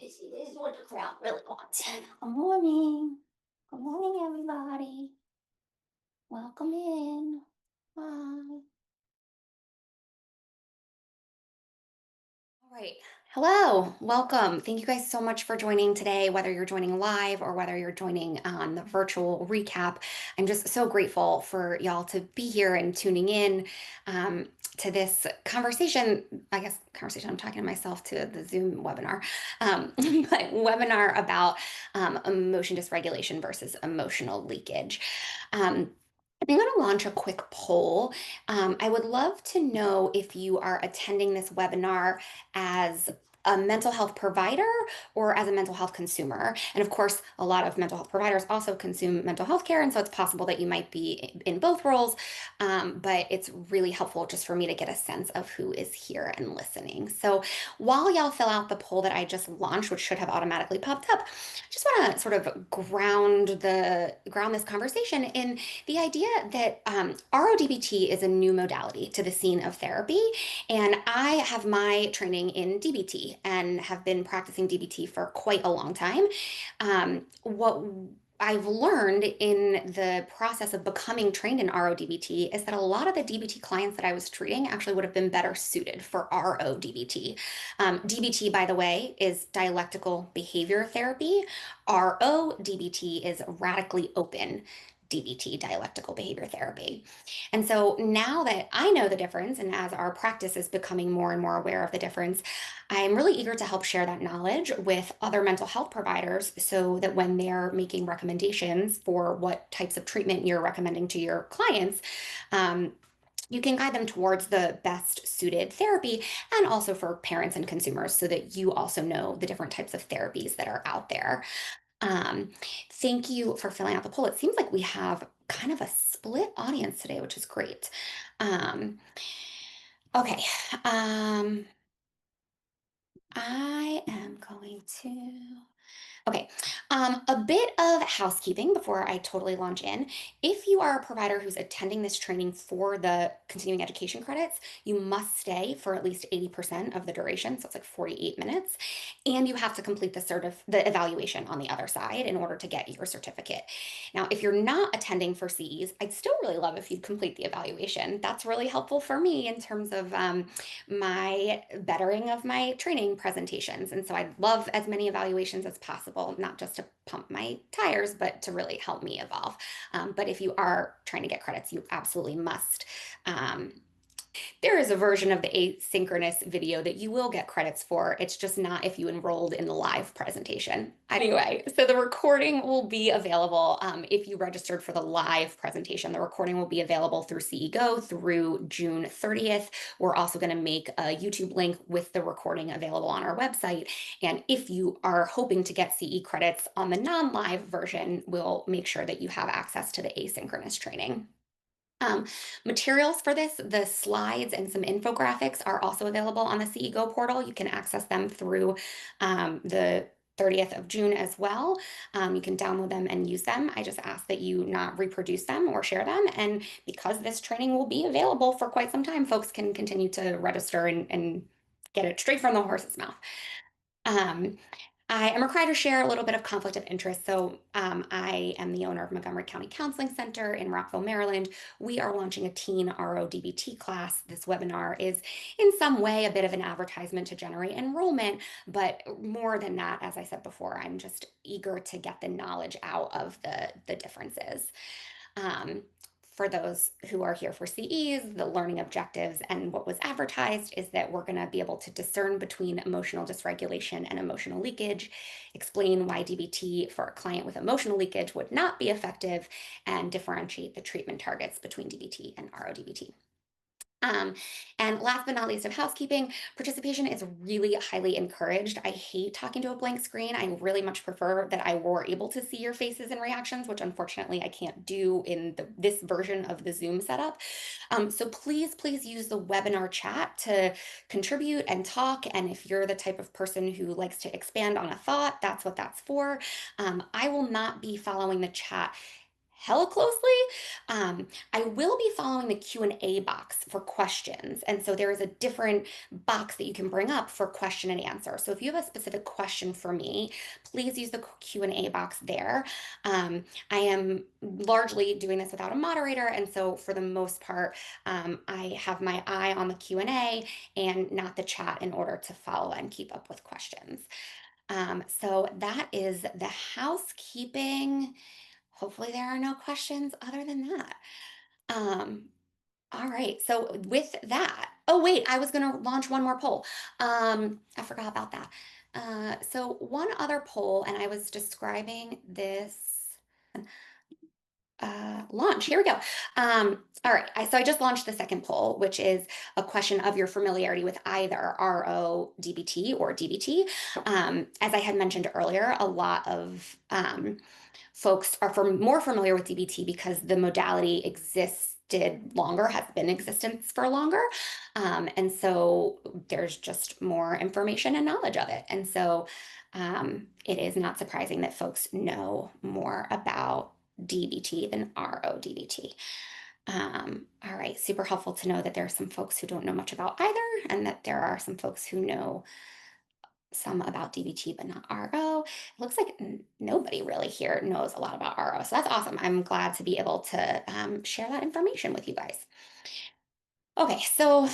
busy. This is what the crowd really wants. Good morning. Good morning, everybody. Welcome in. Hi. All right. Hello. Welcome. Thank you guys so much for joining today, whether you're joining live or whether you're joining on the virtual recap. I'm just so grateful for y'all to be here and tuning in to this conversation. I guess conversation, I'm talking to myself to the Zoom webinar, but webinar about emotion dysregulation versus emotional leakage. Um, I'm going to launch a quick poll. I would love to know if you are attending this webinar as a mental health provider or as a mental health consumer. And of course, a lot of mental health providers also consume mental health care. And so it's possible that you might be in both roles. But it's really helpful just for me to get a sense of who is here and listening. So while y'all fill out the poll that I just launched, which should have automatically popped up, I just want to sort of ground this conversation in the idea that RO-DBT is a new modality to the scene of therapy. And I have my training in DBT and have been practicing DBT for quite a long time. What I've learned in the process of becoming trained in RO-DBT is that a lot of the DBT clients that I was treating actually would have been better suited for RO-DBT. DBT, by the way, is dialectical behavior therapy. RO-DBT is radically open DBT, dialectical behavior therapy. And so now that I know the difference, and as our practice is becoming more and more aware of the difference, I'm really eager to help share that knowledge with other mental health providers so that when they're making recommendations for what types of treatment you're recommending to your clients, um, you can guide them towards the best suited therapy and also for parents and consumers so that you also know the different types of therapies that are out there. Um, Thank you for filling out the poll. It seems like we have kind of a split audience today, which is great. Um, okay. Um, I am going to. Okay, a bit of housekeeping before I totally launch in. If you are a provider who's attending this training for the continuing education credits, you must stay for at least 80% of the duration, so it's like 48 minutes, and you have to complete the evaluation on the other side in order to get your certificate. Now, if you're not attending for CEs, I'd still really love if you'd complete the evaluation. That's really helpful for me in terms of my bettering of my training presentations. And so I'd love as many evaluations as possible, not just to pump my tires, but to really help me evolve. But if you are trying to get credits, you absolutely must. Um, there is a version of the asynchronous video that you will get credits for. It's just not if you enrolled in the live presentation. Anyway, so the recording will be available if you registered for the live presentation. The recording will be available through CEGO through June 30th. We're also going to make a YouTube link with the recording available on our website. And if you are hoping to get CE credits on the non-live version, we'll make sure that you have access to the asynchronous training. Um, Materials for this, the slides and some infographics are also available on the CEGO portal. You can access them through the 30th of June as well. You can download them and use them. I just ask that you not reproduce them or share them. And because this training will be available for quite some time, folks can continue to register and get it straight from the horse's mouth. Um, I am required to share a little bit of conflict of interest. So, I am the owner of Montgomery County Counseling Center in Rockville, Maryland. We are launching a teen RO-DBT class. This webinar is in some way a bit of an advertisement to generate enrollment, but more than that, as I said before, I'm just eager to get the knowledge out of the differences. Um, for those who are here for CEs, the learning objectives and what was advertised is that we're going to be able to discern between emotional dysregulation and emotional leakage, explain why DBT for a client with emotional leakage would not be effective, and differentiate the treatment targets between DBT and RO-DBT. Um, and last but not least of housekeeping, participation is really highly encouraged. I hate talking to a blank screen. I really much prefer that I were able to see your faces and reactions, which unfortunately I can't do in this version of the Zoom setup. So please use the webinar chat to contribute and talk. And if you're the type of person who likes to expand on a thought, that's what that's for. I will not be following the chat hella closely, I will be following the Q&A box for questions. And so there is a different box that you can bring up for question and answer. So if you have a specific question for me, please use the Q&A box there. I am largely doing this without a moderator, and so for the most part, I have my eye on the Q&A and not the chat in order to follow and keep up with questions. So that is the housekeeping. Hopefully there are no questions other than that. Um, all right. So with that, oh wait, I was going to launch one more poll. I forgot about that. So one other poll, and I was describing this launch. Here we go. All right. So I just launched the second poll, which is a question of your familiarity with either RO-DBT or DBT. As I had mentioned earlier, a lot of folks are more familiar with DBT because the modality existed longer, has been in existence for longer. And so there's just more information and knowledge of it. And so it is not surprising that folks know more about DBT than RO-DBT. All right, super helpful to know that there are some folks who don't know much about either, and that there are some folks who know some about DBT but not RO. It looks like nobody really here knows a lot about RO, so that's awesome. I'm glad to be able to share that information with you guys. Okay, so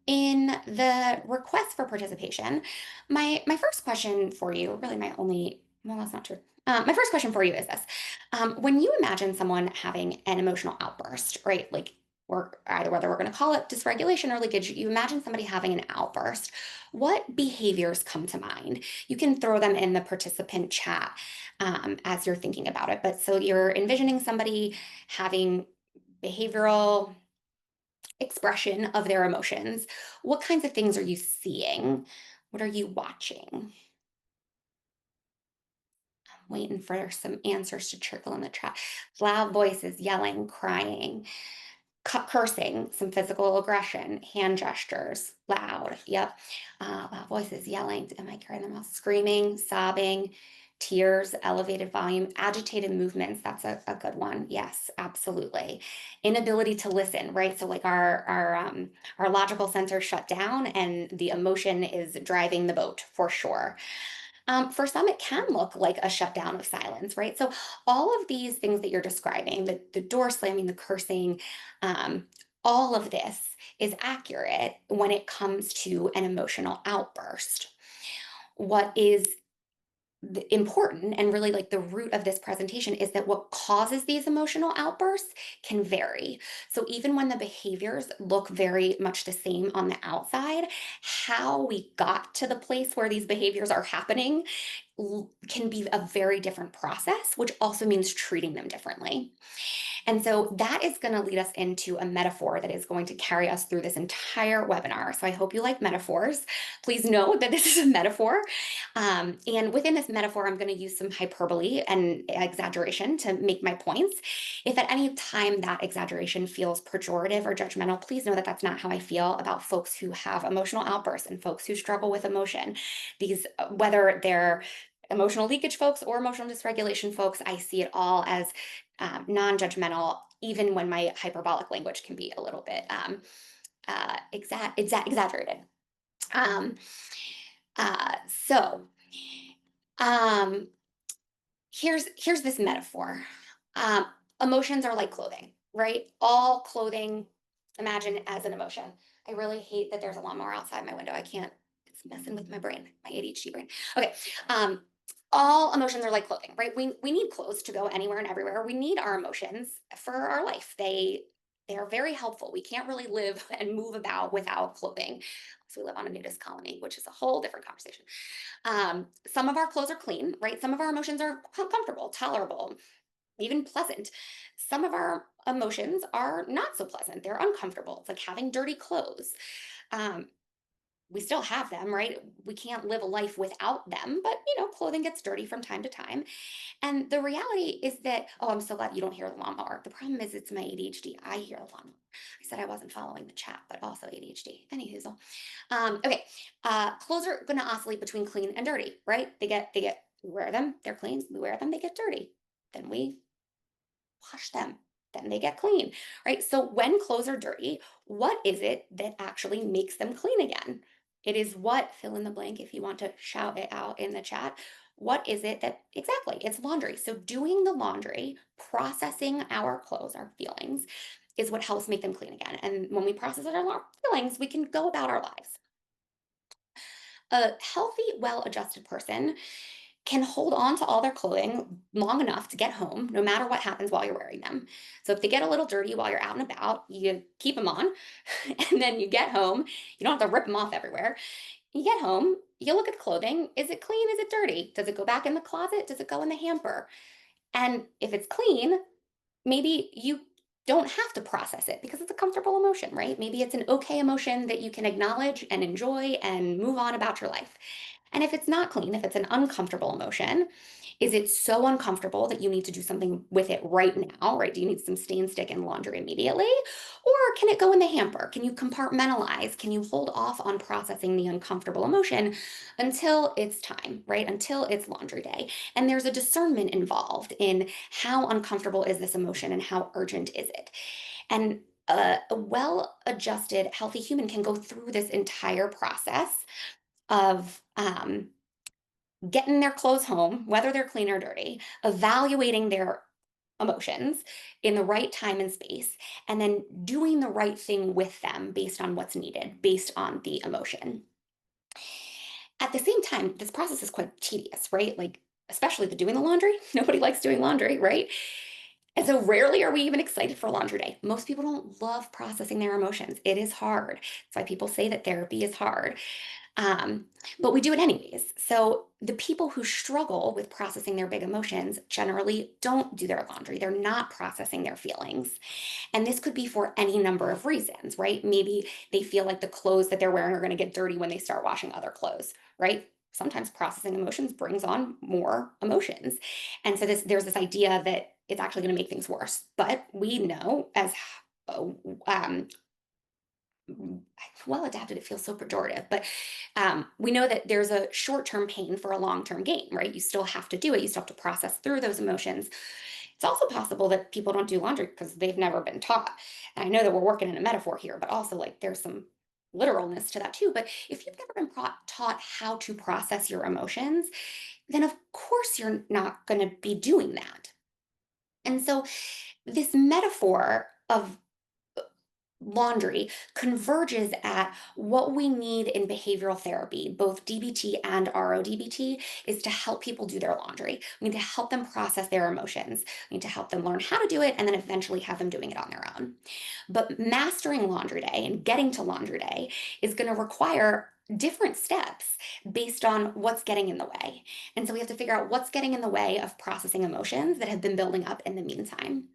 in the request for participation, my first question for you, really my only, well, that's not true. My first question for you is this. When you imagine someone having an emotional outburst, right? Like, or either whether we're going to call it dysregulation or leakage, you imagine somebody having an outburst. What behaviors come to mind? You can throw them in the participant chat as you're thinking about it. But so you're envisioning somebody having behavioral expression of their emotions. What kinds of things are you seeing? What are you watching? I'm waiting for some answers to trickle in the chat. Loud voices, yelling, crying, cursing, some physical aggression, hand gestures, loud. Yep. Loud voices, yelling. Am I carrying them all? Screaming, sobbing, tears, elevated volume, agitated movements. That's a good one. Yes, absolutely. Inability to listen, right? So like our logical center shut down and the emotion is driving the boat for sure. For some, it can look like a shutdown of silence, right? So all of these things that you're describing, the door slamming, the cursing, um, all of this is accurate when it comes to an emotional outburst. What is important and really like the root of this presentation is that what causes these emotional outbursts can vary. So even when the behaviors look very much the same on the outside, how we got to the place where these behaviors are happening can be a very different process, which also means treating them differently. And so that is going to lead us into a metaphor that is going to carry us through this entire webinar. So I hope you like metaphors. Please know that this is a metaphor. And within this metaphor, I'm going to use some hyperbole and exaggeration to make my points. If at any time that exaggeration feels pejorative or judgmental, please know that that's not how I feel about folks who have emotional outbursts and folks who struggle with emotion. These, whether they're emotional leakage folks or emotional dysregulation folks, I see it all as non-judgmental, even when my hyperbolic language can be a little bit exaggerated. Um, so um, here's this metaphor. Um, Emotions are like clothing, right? All clothing, imagine as an emotion. I really hate that there's a lawnmower outside my window. I can't. It's messing with my brain, my ADHD brain. Okay. All emotions are like clothing, right? We need clothes to go anywhere and everywhere. We need our emotions for our life. They are very helpful. We can't really live and move about without clothing. So we live on a nudist colony, which is a whole different conversation. Some of our clothes are clean, right? Some of our emotions are comfortable, tolerable, even pleasant. Some of our emotions are not so pleasant. They're uncomfortable. It's like having dirty clothes. Um, we still have them, right? We can't live a life without them, but clothing gets dirty from time to time. And the reality is that, oh, I'm so glad you don't hear the lawnmower. The problem is it's my ADHD. I hear the lawnmower. I said I wasn't following the chat, but also ADHD. Anywho, okay. Clothes are going to oscillate between clean and dirty, right? We wear them, they're clean. We wear them, they get dirty. Then we wash them, then they get clean, right? So when clothes are dirty, what is it that actually makes them clean again? It is what, fill in the blank if you want to shout it out in the chat. What is it that exactly? It's laundry. So doing the laundry, processing our clothes, our feelings, is what helps make them clean again. And when we process our feelings, we can go about our lives. A healthy, well adjusted person can hold on to all their clothing long enough to get home, no matter what happens while you're wearing them. So if they get a little dirty while you're out and about, you keep them on, and then you get home. You don't have to rip them off everywhere. You get home, you look at the clothing. Is it clean? Is it dirty? Does it go back in the closet? Does it go in the hamper? And if it's clean, maybe you don't have to process it because it's a comfortable emotion, right? Maybe it's an okay emotion that you can acknowledge and enjoy and move on about your life. And if it's not clean, if it's an uncomfortable emotion, is it so uncomfortable that you need to do something with it right now, right? Do you need some stain stick and laundry immediately? Or can it go in the hamper? Can you compartmentalize? Can you hold off on processing the uncomfortable emotion until it's time, right? Until it's laundry day. And there's a discernment involved in how uncomfortable is this emotion and how urgent is it. And a well adjusted, healthy human can go through this entire process of getting their clothes home, whether they're clean or dirty, evaluating their emotions in the right time and space, and then doing the right thing with them based on what's needed, based on the emotion. At the same time, this process is quite tedious, right? Like, especially the doing the laundry. Nobody likes doing laundry, right? And so rarely are we even excited for laundry day. Most people don't love processing their emotions. It is hard. That's why people say that therapy is hard. Um, but we do it anyways. So the people who struggle with processing their big emotions generally don't do their laundry. They're not processing their feelings. And this could be for any number of reasons, right? Maybe they feel like the clothes that they're wearing are going to get dirty when they start washing other clothes, right? Sometimes processing emotions brings on more emotions. And so there's this idea that it's actually going to make things worse. But we know as um, well adapted, it feels so pejorative, but we know that there's a short-term pain for a long-term gain, right? You still have to do it. You still have to process through those emotions. It's also possible that people don't do laundry because they've never been taught. And I know that we're working in a metaphor here, but also like there's some literalness to that too. But if you've never been taught how to process your emotions, then of course you're not going to be doing that. And so this metaphor of laundry converges at what we need in behavioral therapy, both DBT and RO-DBT, is to help people do their laundry. We need to help them process their emotions. We need to help them learn how to do it and then eventually have them doing it on their own. But mastering laundry day and getting to laundry day is going to require different steps based on what's getting in the way. And so we have to figure out what's getting in the way of processing emotions that have been building up in the meantime.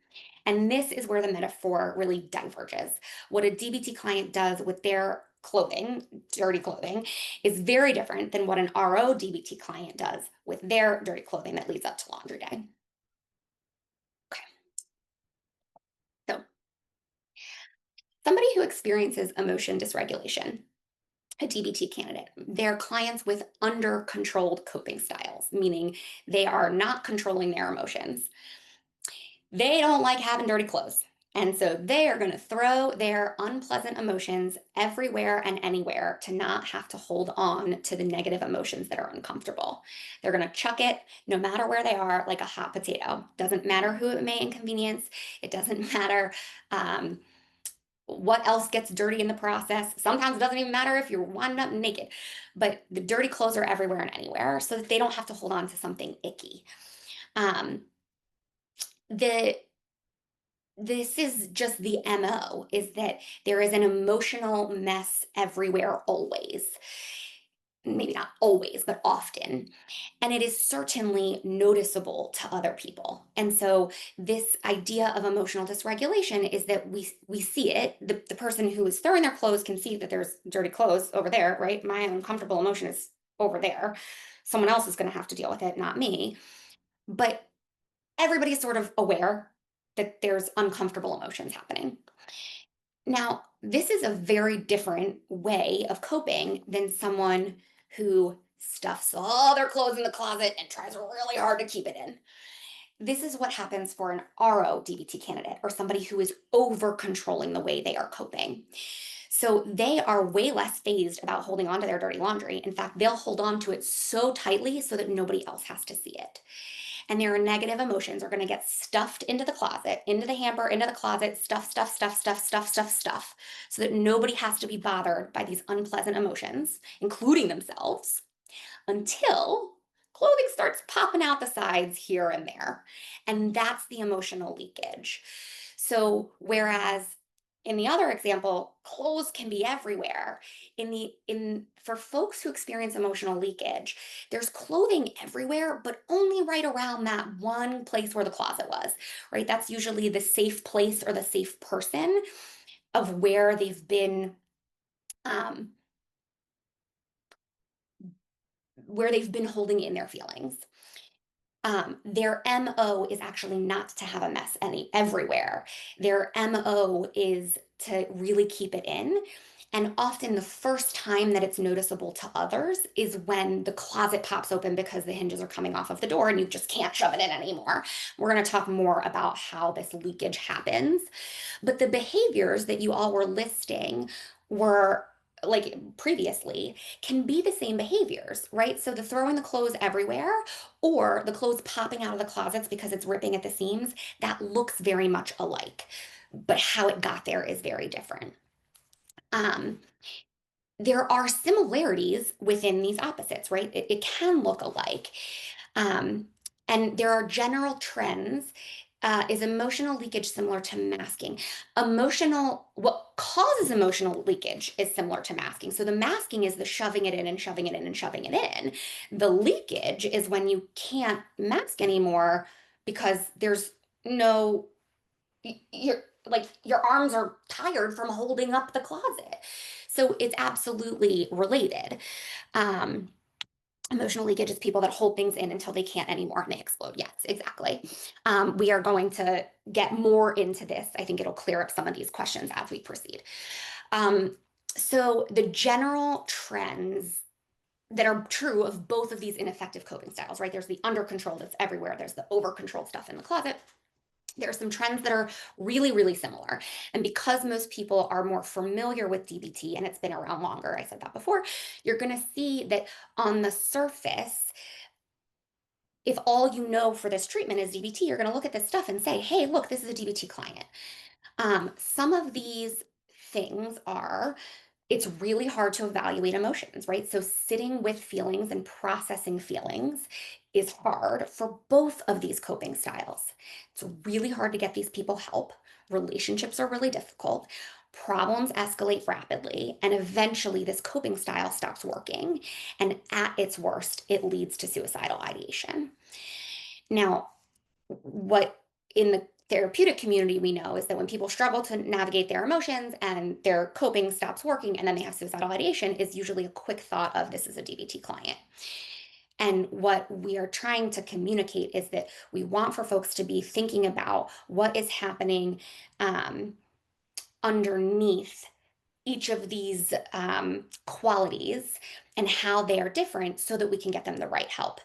And this is where the metaphor really diverges. What a DBT client does with their clothing, dirty clothing, is very different than what an RO-DBT client does with their dirty clothing that leads up to laundry day. Okay, so somebody who experiences emotion dysregulation, a DBT candidate, they're clients with under controlled coping styles, meaning they are not controlling their emotions. They don't like having dirty clothes. And so they are going to throw their unpleasant emotions everywhere and anywhere to not have to hold on to the negative emotions that are uncomfortable. They're going to chuck it no matter where they are like a hot potato. Doesn't matter who it may inconvenience. It doesn't matter what else gets dirty in the process. Sometimes it doesn't even matter if you're winding up naked, but the dirty clothes are everywhere and anywhere so that they don't have to hold on to something icky. Um, the this is just the MO, is that there is an emotional mess everywhere always. Maybe not always, but often. And it is certainly noticeable to other people. And so this idea of emotional dysregulation is that we see it. The person who is throwing their clothes can see that there's dirty clothes over there, right? My uncomfortable emotion is over there. Someone else is going to have to deal with it, not me. But everybody's sort of aware that there's uncomfortable emotions happening. Now, this is a very different way of coping than someone who stuffs all their clothes in the closet and tries really hard to keep it in. This is what happens for an RO-DBT candidate or somebody who is over controlling the way they are coping. So they are way less phased about holding on to their dirty laundry. In fact, they'll hold on to it so tightly so that nobody else has to see it. And their negative emotions are going to get stuffed into the closet, into the hamper, into the closet, stuff, so that nobody has to be bothered by these unpleasant emotions, including themselves, until clothing starts popping out the sides here and there. And that's the emotional leakage. So, whereas in the other example, clothes can be everywhere. In for folks who experience emotional leakage, there's clothing everywhere, but only right around that one place where the closet was, right? That's usually the safe place or the safe person of um, where they've been holding in their feelings. Their MO is actually not to have a mess everywhere. Their MO is to really keep it in. And often the first time that it's noticeable to others is when the closet pops open because the hinges are coming off of the door and you just can't shove it in anymore. We're going to talk more about how this leakage happens. But the behaviors that you all were listing were like previously can be the same behaviors, right? So the throwing the clothes everywhere or the clothes popping out of the closets because it's ripping at the seams, that looks very much alike. But how it got there is very different. Um, there are similarities within these opposites, right? It can look alike. Um, and there are general trends. Is emotional leakage similar to masking? What causes emotional leakage is similar to masking. So the masking is the shoving it in and shoving it in and shoving it in. The leakage is when you can't mask anymore because there's no, you're like your arms are tired from holding up the closet. So it's absolutely related. Um, Emotional leakage is people that hold things in until they can't anymore and they explode. Yes, exactly. We are going to get more into this. I think it'll clear up some of these questions as we proceed. Um, so the general trends that are true of both of these ineffective coping styles, right? There's the under control that's everywhere. There's the over controlled stuff in the closet. There are some trends that are really, really similar. And because most people are more familiar with DBT and it's been around longer, I said that before, you're going to see that on the surface, if all you know for this treatment is DBT, you're going to look at this stuff and say, hey, look, this is a DBT client. Some of these things are it's really hard to evaluate emotions, right? So sitting with feelings and processing feelings is hard for both of these coping styles. It's really hard to get these people help. Relationships are really difficult. Problems escalate rapidly, and eventually this coping style stops working. And at its worst, it leads to suicidal ideation. Now, what in the therapeutic community we know is that when people struggle to navigate their emotions and their coping stops working and then they have suicidal ideation is usually a quick thought of this is a DBT client. And what we are trying to communicate is that we want for folks to be thinking about what is happening underneath each of these qualities and how they are different so that we can get them the right help.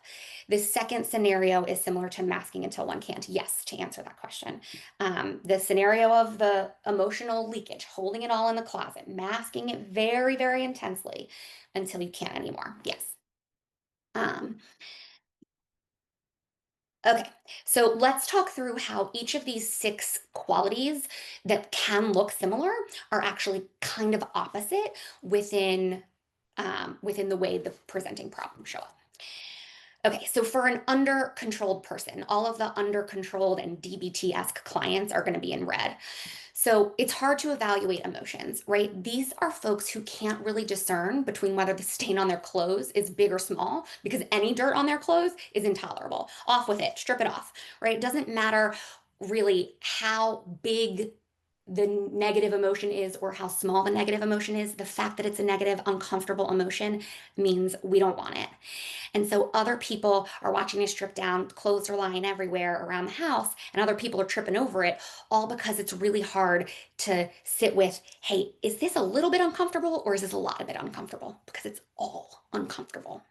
The second scenario is similar to masking until one can't. Yes, to answer that question. The scenario of the emotional leakage, holding it all in the closet, masking it very, very intensely until you can't anymore. Yes. Um, Okay, so let's talk through how each of these six qualities that can look similar are actually kind of opposite within the way the presenting problems show up. Okay, so for an under-controlled person, all of the under-controlled and DBT-esque clients are going to be in red. So it's hard to evaluate emotions, right? These are folks who can't really discern between whether the stain on their clothes is big or small because any dirt on their clothes is intolerable. Off with it, strip it off, right? It doesn't matter really how big the negative emotion is or how small the negative emotion is. The fact that it's a negative, uncomfortable emotion means we don't want it. And so other people are watching me strip down, clothes are lying everywhere around the house, and other people are tripping over it, all because it's really hard to sit with, hey, is this a little bit uncomfortable or is this a lot of it uncomfortable? Because it's all uncomfortable.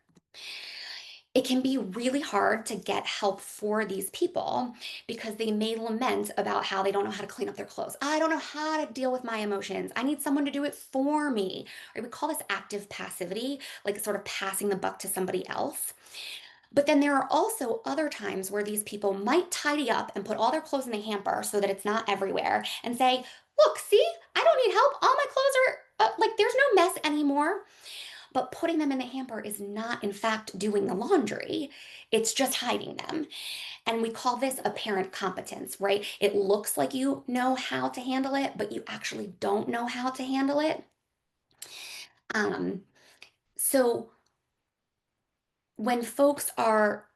It can be really hard to get help for these people because they may lament about how they don't know how to clean up their clothes. I don't know how to deal with my emotions. I need someone to do it for me. Right? We call this active passivity, like sort of passing the buck to somebody else. But then there are also other times where these people might tidy up and put all their clothes in the hamper so that it's not everywhere and say, look, see, I don't need help. All my clothes are like, there's no mess anymore. But putting them in the hamper is not, in fact, doing the laundry. It's just hiding them. And we call this apparent competence, right? It looks like you know how to handle it, but you actually don't know how to handle it. Um, so when folks are,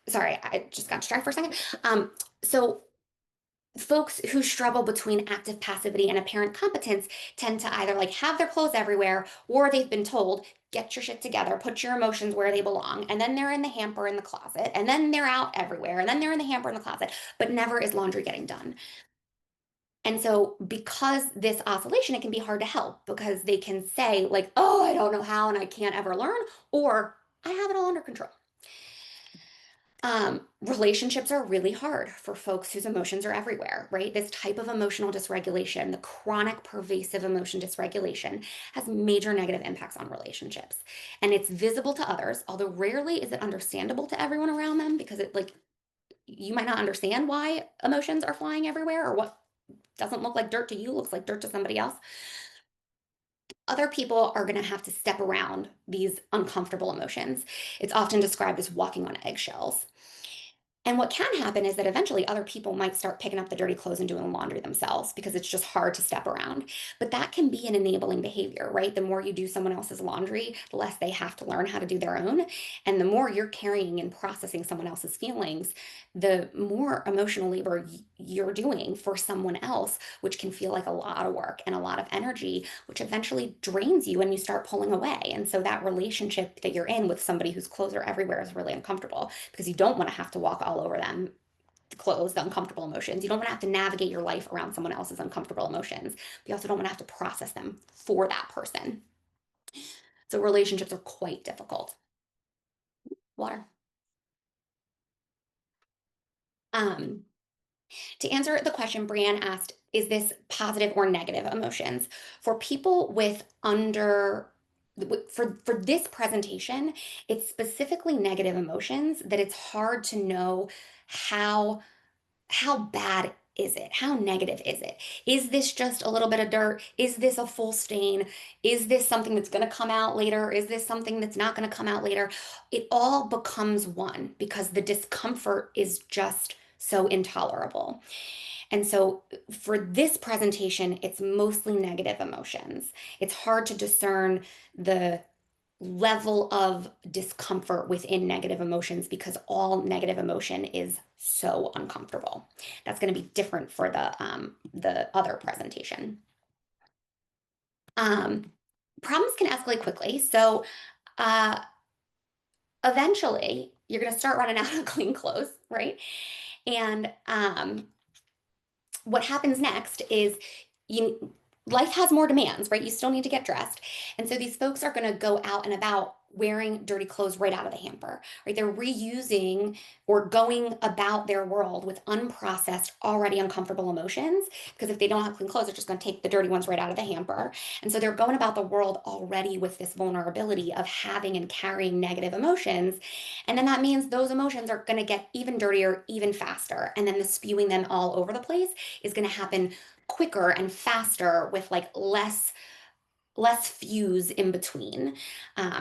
sorry, I just got distracted for a second. So folks who struggle between active passivity and apparent competence tend to either like have their clothes everywhere or they've been told get your shit together, put your emotions where they belong, and then they're in the hamper in the closet, and then they're out everywhere, and then they're in the hamper in the closet, but never is laundry getting done. And so because this oscillation, it can be hard to help because they can say like, oh, I don't know how and I can't ever learn, or I have it all under control. Relationships are really hard for folks whose emotions are everywhere, right? This type of emotional dysregulation, the chronic pervasive emotion dysregulation, has major negative impacts on relationships. And it's visible to others, although rarely is it understandable to everyone around them because it like you might not understand why emotions are flying everywhere or what doesn't look like dirt to you looks like dirt to somebody else. Other people are going to have to step around these uncomfortable emotions. It's often described as walking on eggshells. And what can happen is that eventually other people might start picking up the dirty clothes and doing the laundry themselves because it's just hard to step around. But that can be an enabling behavior, right? The more you do someone else's laundry, the less they have to learn how to do their own. And the more you're carrying and processing someone else's feelings, the more emotional labor you're doing for someone else, which can feel like a lot of work and a lot of energy, which eventually drains you and you start pulling away. And so that relationship that you're in with somebody whose clothes are everywhere is really uncomfortable because you don't want to have to walk all over them, the clothes, the uncomfortable emotions. You don't want to have to navigate your life around someone else's uncomfortable emotions. But you also don't want to have to process them for that person. So relationships are quite difficult. Water. Um, To answer the question, Brienne asked, is this positive or negative emotions? For people with under for this presentation, it's specifically negative emotions that it's hard to know how how bad is it? How negative is it? Is this just a little bit of dirt? Is this a full stain? Is this something that's going to come out later? Is this something that's not going to come out later? It all becomes one because the discomfort is just so intolerable. And so for this presentation, it's mostly negative emotions. It's hard to discern the level of discomfort within negative emotions because all negative emotion is so uncomfortable. That's going to be different for the other presentation. Um, Problems can escalate quickly. So uh, eventually, you're going to start running out of clean clothes, right? And what happens next is you life has more demands, right? You still need to get dressed. And so these folks are going to go out and about wearing dirty clothes right out of the hamper, right? They're reusing or going about their world with unprocessed, already uncomfortable emotions. Because if they don't have clean clothes, they're just going to take the dirty ones right out of the hamper. And so they're going about the world already with this vulnerability of having and carrying negative emotions. And then that means those emotions are going to get even dirtier, even faster. And then the spewing them all over the place is going to happen quicker and faster with like less fuse in between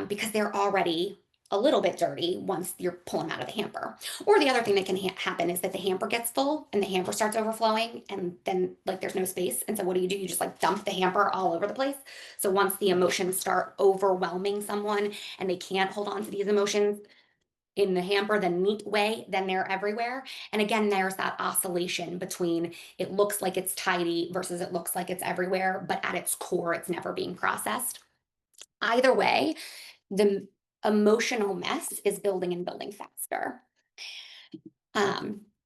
because they're already a little bit dirty once you're pulling them out of the hamper. Or the other thing that can happen is that the hamper gets full and the hamper starts overflowing and then like there's no space. And so what do? You just like dump the hamper all over the place. So once the emotions start overwhelming someone and they can't hold on to these emotions, in the hamper the neat way, then they're everywhere. And again, there's that oscillation between it looks like it's tidy versus it looks like it's everywhere, but at its core, it's never being processed. Either way, the emotional mess is building and building faster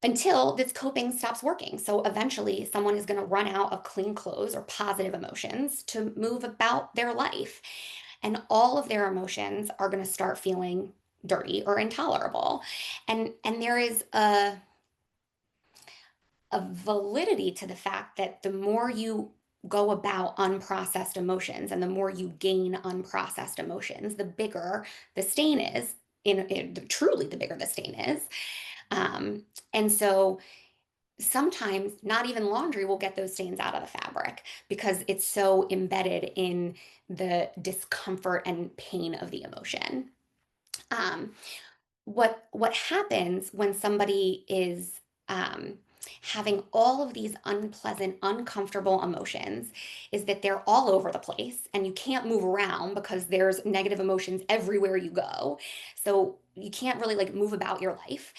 until this coping stops working. So eventually, someone is going to run out of clean clothes or positive emotions to move about their life. And all of their emotions are going to start feeling dirty or intolerable. And there is a validity to the fact that the more you go about unprocessed emotions and the more you gain unprocessed emotions, the bigger the stain is. Truly, the bigger the stain is. And so sometimes not even laundry will get those stains out of the fabric because it's so embedded in the discomfort and pain of the emotion. Um, what happens when somebody is having all of these unpleasant, uncomfortable emotions is that they're all over the place and you can't move around because there's negative emotions everywhere you go. So you can't really like move about your life.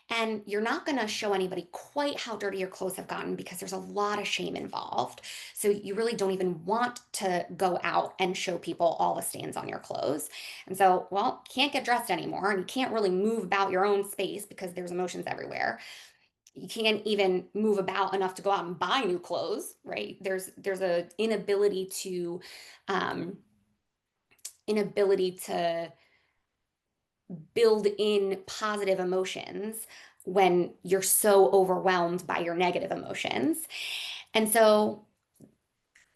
And you're not going to show anybody quite how dirty your clothes have gotten because there's a lot of shame involved. So you really don't even want to go out and show people all the stains on your clothes. And so, well, can't get dressed anymore and you can't really move about your own space because there's emotions everywhere. You can't even move about enough to go out and buy new clothes, right? There's a um, inability to build in positive emotions when you're so overwhelmed by your negative emotions. And so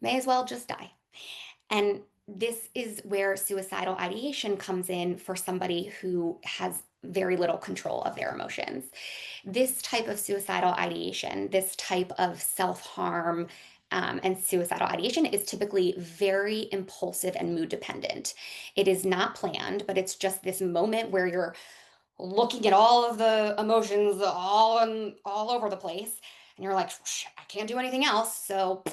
may as well just die. And this is where suicidal ideation comes in for somebody who has very little control of their emotions. This type of suicidal ideation, this type of self harm, and suicidal ideation is typically very impulsive and mood dependent. It is not planned, but it's just this moment where you're looking at all of the emotions all over the place, and you're like, I can't do anything else. So,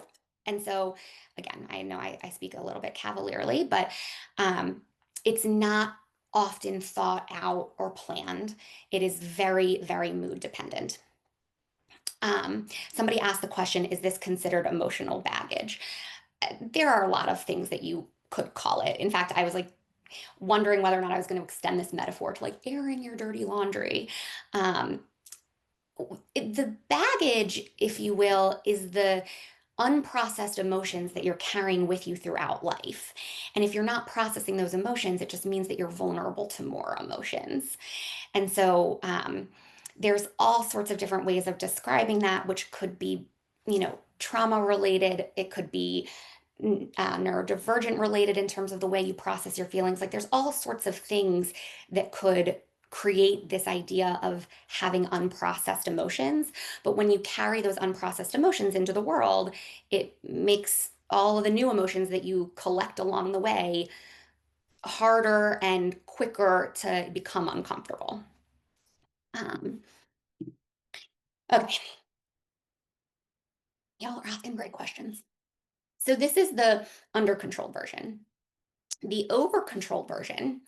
and so again, I know I speak a little bit cavalierly, but um, it's not often thought out or planned. It is very, very mood dependent. Somebody asked the question, is this considered emotional baggage? There are a lot of things that you could call it. In fact, I was like wondering whether or not I was going to extend this metaphor to like airing your dirty laundry. Um, the baggage, if you will, is the unprocessed emotions that you're carrying with you throughout life. And if you're not processing those emotions, it just means that you're vulnerable to more emotions. And so there's all sorts of different ways of describing that, which could be, trauma related. It could be neurodivergent related in terms of the way you process your feelings. Like there's all sorts of things that could create this idea of having unprocessed emotions. But when you carry those unprocessed emotions into the world, it makes all of the new emotions that you collect along the way harder and quicker to become uncomfortable. Um, okay, y'all are asking great questions. So this is the under controlled version. The over controlled version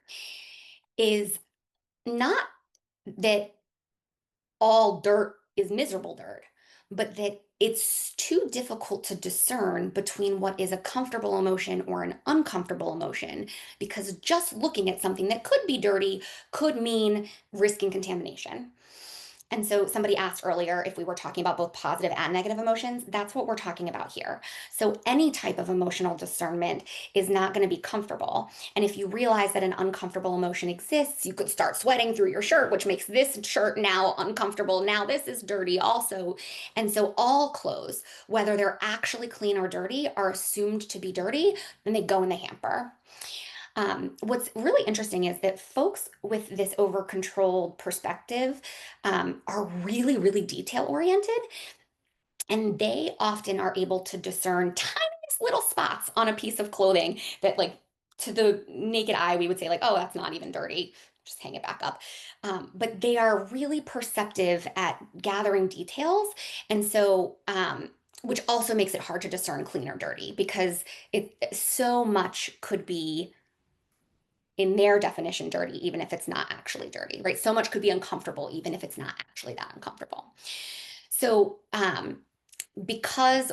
is not that all dirt is miserable dirt, but that it's too difficult to discern between what is a comfortable emotion or an uncomfortable emotion because just looking at something that could be dirty could mean risking contamination. And so somebody asked earlier if we were talking about both positive and negative emotions. That's what we're talking about here. So any type of emotional discernment is not going to be comfortable. And if you realize that an uncomfortable emotion exists, you could start sweating through your shirt, which makes this shirt now uncomfortable. Now this is dirty also. And so all clothes, whether they're actually clean or dirty, are assumed to be dirty and they go in the hamper. What's really interesting is that folks with this over controlled perspective are really, really detail oriented, and they often are able to discern tiny little spots on a piece of clothing that, like, to the naked eye, we would say, like, oh, that's not even dirty. Just hang it back up. But they are really perceptive at gathering details. And so, which also makes it hard to discern clean or dirty because it so much could be in their definition dirty, even if it's not actually dirty, right? So much could be uncomfortable, even if it's not actually that uncomfortable. So, because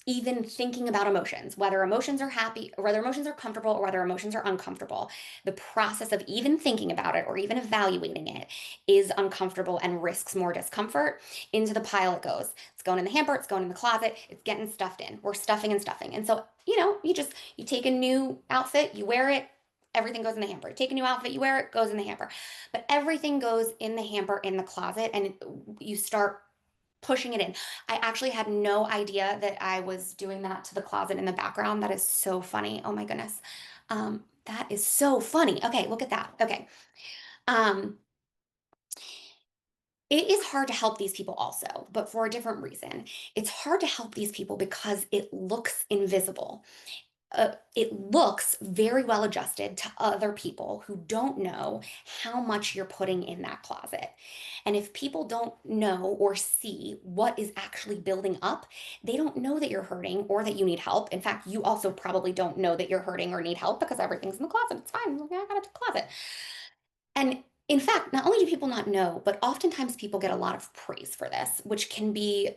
even thinking about emotions, whether emotions are happy, or whether emotions are comfortable, or whether emotions are uncomfortable, the process of even thinking about it or even evaluating it is uncomfortable and risks more discomfort. Into the pile it goes. It's going in the hamper, it's going in the closet, it's getting stuffed in. We're stuffing and stuffing. And so, you take a new outfit, you wear it, everything goes in the hamper. Take a new outfit, you wear it, goes in the hamper. But everything goes in the hamper in the closet, and you start pushing it in. I actually had no idea that I was doing that to the closet in the background. That is so funny. Oh my goodness. That is so funny. Okay, look at that. Okay. Um, it is hard to help these people also, but for a different reason. It's hard to help these people because it looks invisible. It looks very well adjusted to other people who don't know how much you're putting in that closet. And if people don't know or see what is actually building up, they don't know that you're hurting or that you need help. In fact, you also probably don't know that you're hurting or need help because everything's in the closet. It's fine. I got a closet. And in fact, not only do people not know, but oftentimes people get a lot of praise for this, which can be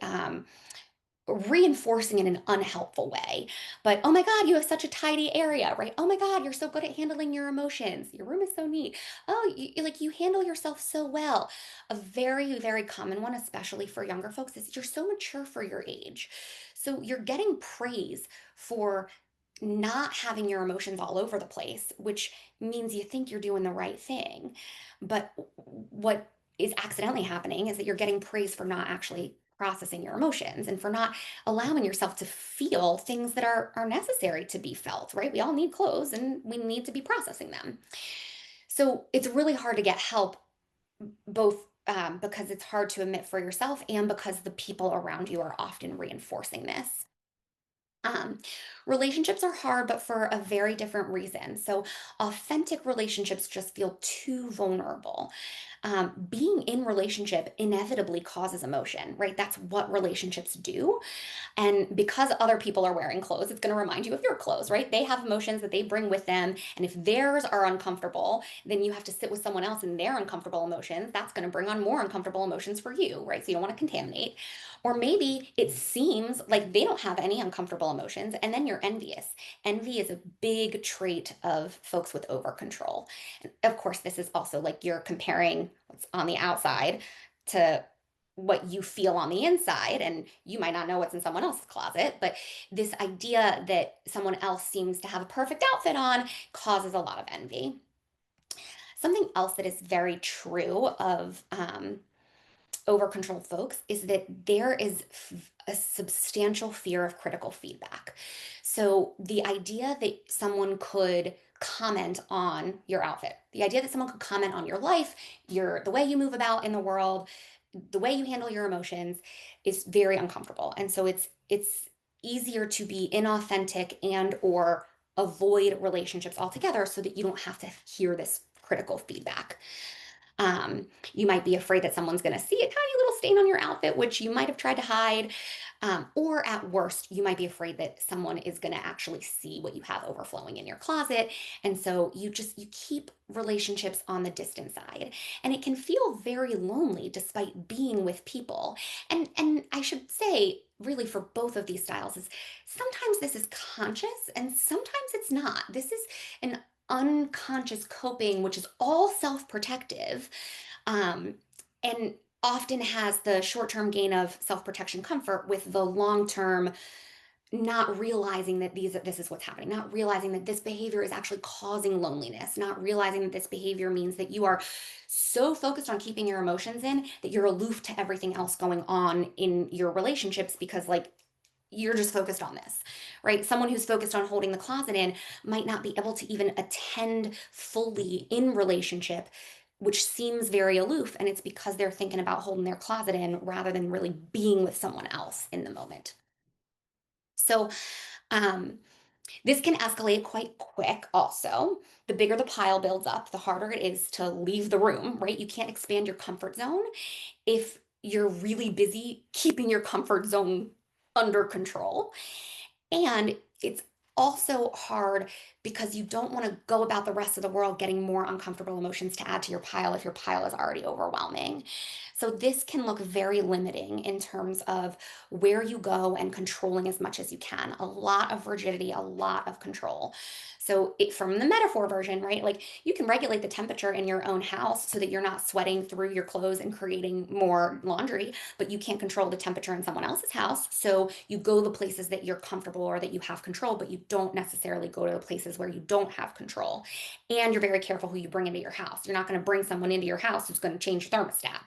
reinforcing in an unhelpful way. But oh my God, you have such a tidy area, right? Oh my God, you're so good at handling your emotions. Your room is so neat. Oh, like you handle yourself so well. A very, very common one, especially for younger folks, is you're so mature for your age. So you're getting praise for not having your emotions all over the place, which means you think you're doing the right thing. But what is accidentally happening is that you're getting praise for not actually processing your emotions and for not allowing yourself to feel things that are necessary to be felt, right? We all need clothes and we need to be processing them. So it's really hard to get help, both because it's hard to admit for yourself and because the people around you are often reinforcing this. Um, Relationships are hard, but for a very different reason. So, authentic relationships just feel too vulnerable. Being in relationship inevitably causes emotion, right? That's what relationships do. And because other people are wearing clothes, it's going to remind you of your clothes, right? They have emotions that they bring with them. And if theirs are uncomfortable, then you have to sit with someone else and their uncomfortable emotions. That's going to bring on more uncomfortable emotions for you, right? So you don't want to contaminate. Or maybe it seems like they don't have any uncomfortable emotions, and then you're envious. Envy is a big trait of folks with over control. And of course, this is also like you're comparing what's on the outside to what you feel on the inside, and you might not know what's in someone else's closet, but this idea that someone else seems to have a perfect outfit on causes a lot of envy. Something else that is very true of over control folks is that there is a substantial fear of critical feedback. So the idea that someone could comment on your outfit, the idea that someone could comment on your life, the way you move about in the world, the way you handle your emotions is very uncomfortable. And so it's easier to be inauthentic and or avoid relationships altogether so that you don't have to hear this critical feedback. You might be afraid that someone's going to see a tiny little stain on your outfit, which you might have tried to hide. Or at worst, you might be afraid that someone is going to actually see what you have overflowing in your closet. And so you keep relationships on the distant side. And it can feel very lonely despite being with people. And I should say, really for both of these styles, is sometimes this is conscious and sometimes it's not. This is an unconscious coping, which is all self-protective, um, and often has the short-term gain of self-protection comfort with the long-term not realizing that this is what's happening, not realizing that this behavior is actually causing loneliness, not realizing that this behavior means that you are so focused on keeping your emotions in that you're aloof to everything else going on in your relationships because like you're just focused on this, right? Someone who's focused on holding the closet in might not be able to even attend fully in relationship, which seems very aloof. And it's because they're thinking about holding their closet in rather than really being with someone else in the moment. So, um, this can escalate quite quick also. The bigger the pile builds up, the harder it is to leave the room, right? You can't expand your comfort zone if you're really busy keeping your comfort zone under control. And it's also hard because you don't want to go about the rest of the world getting more uncomfortable emotions to add to your pile if your pile is already overwhelming. So, this can look very limiting in terms of where you go and controlling as much as you can. A lot of rigidity, a lot of control. So from the metaphor version, right? Like you can regulate the temperature in your own house so that you're not sweating through your clothes and creating more laundry, but you can't control the temperature in someone else's house. So you go the places that you're comfortable or that you have control, but you don't necessarily go to the places where you don't have control. And you're very careful who you bring into your house. You're not going to bring someone into your house who's going to change your thermostat.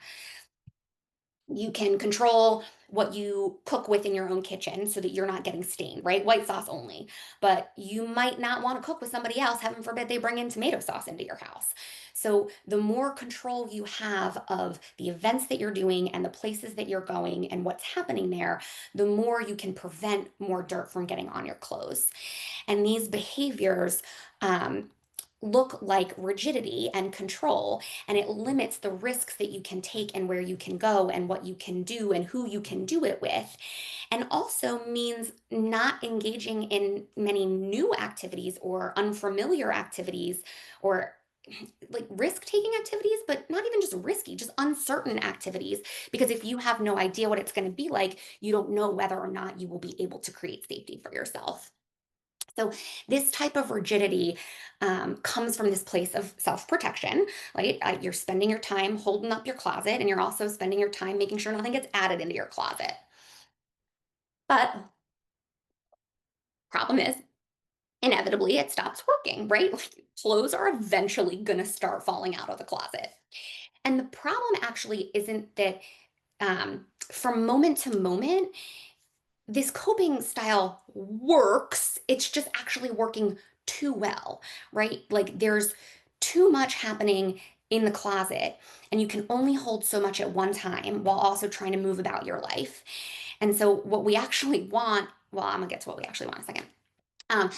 You can control what you cook with in your own kitchen so that you're not getting stained, right? White sauce only. But you might not want to cook with somebody else. Heaven forbid they bring in tomato sauce into your house. So the more control you have of the events that you're doing and the places that you're going and what's happening there, the more you can prevent more dirt from getting on your clothes. And these behaviors look like rigidity and control, and it limits the risks that you can take and where you can go and what you can do and who you can do it with. And also means not engaging in many new activities or unfamiliar activities or like risk taking activities, but not even just risky, just uncertain activities. Because if you have no idea what it's going to be like, you don't know whether or not you will be able to create safety for yourself. So this type of rigidity comes from this place of self-protection, right? You're spending your time holding up your closet, and you're also spending your time making sure nothing gets added into your closet. But problem is, inevitably, it stops working, right? Like, clothes are eventually going to start falling out of the closet. And the problem actually isn't that from moment to moment, this coping style works. It's just actually working too well, right? Like there's too much happening in the closet, and you can only hold so much at one time while also trying to move about your life. And so, what we actually want, well, I'm gonna get to what we actually want in a second. Um,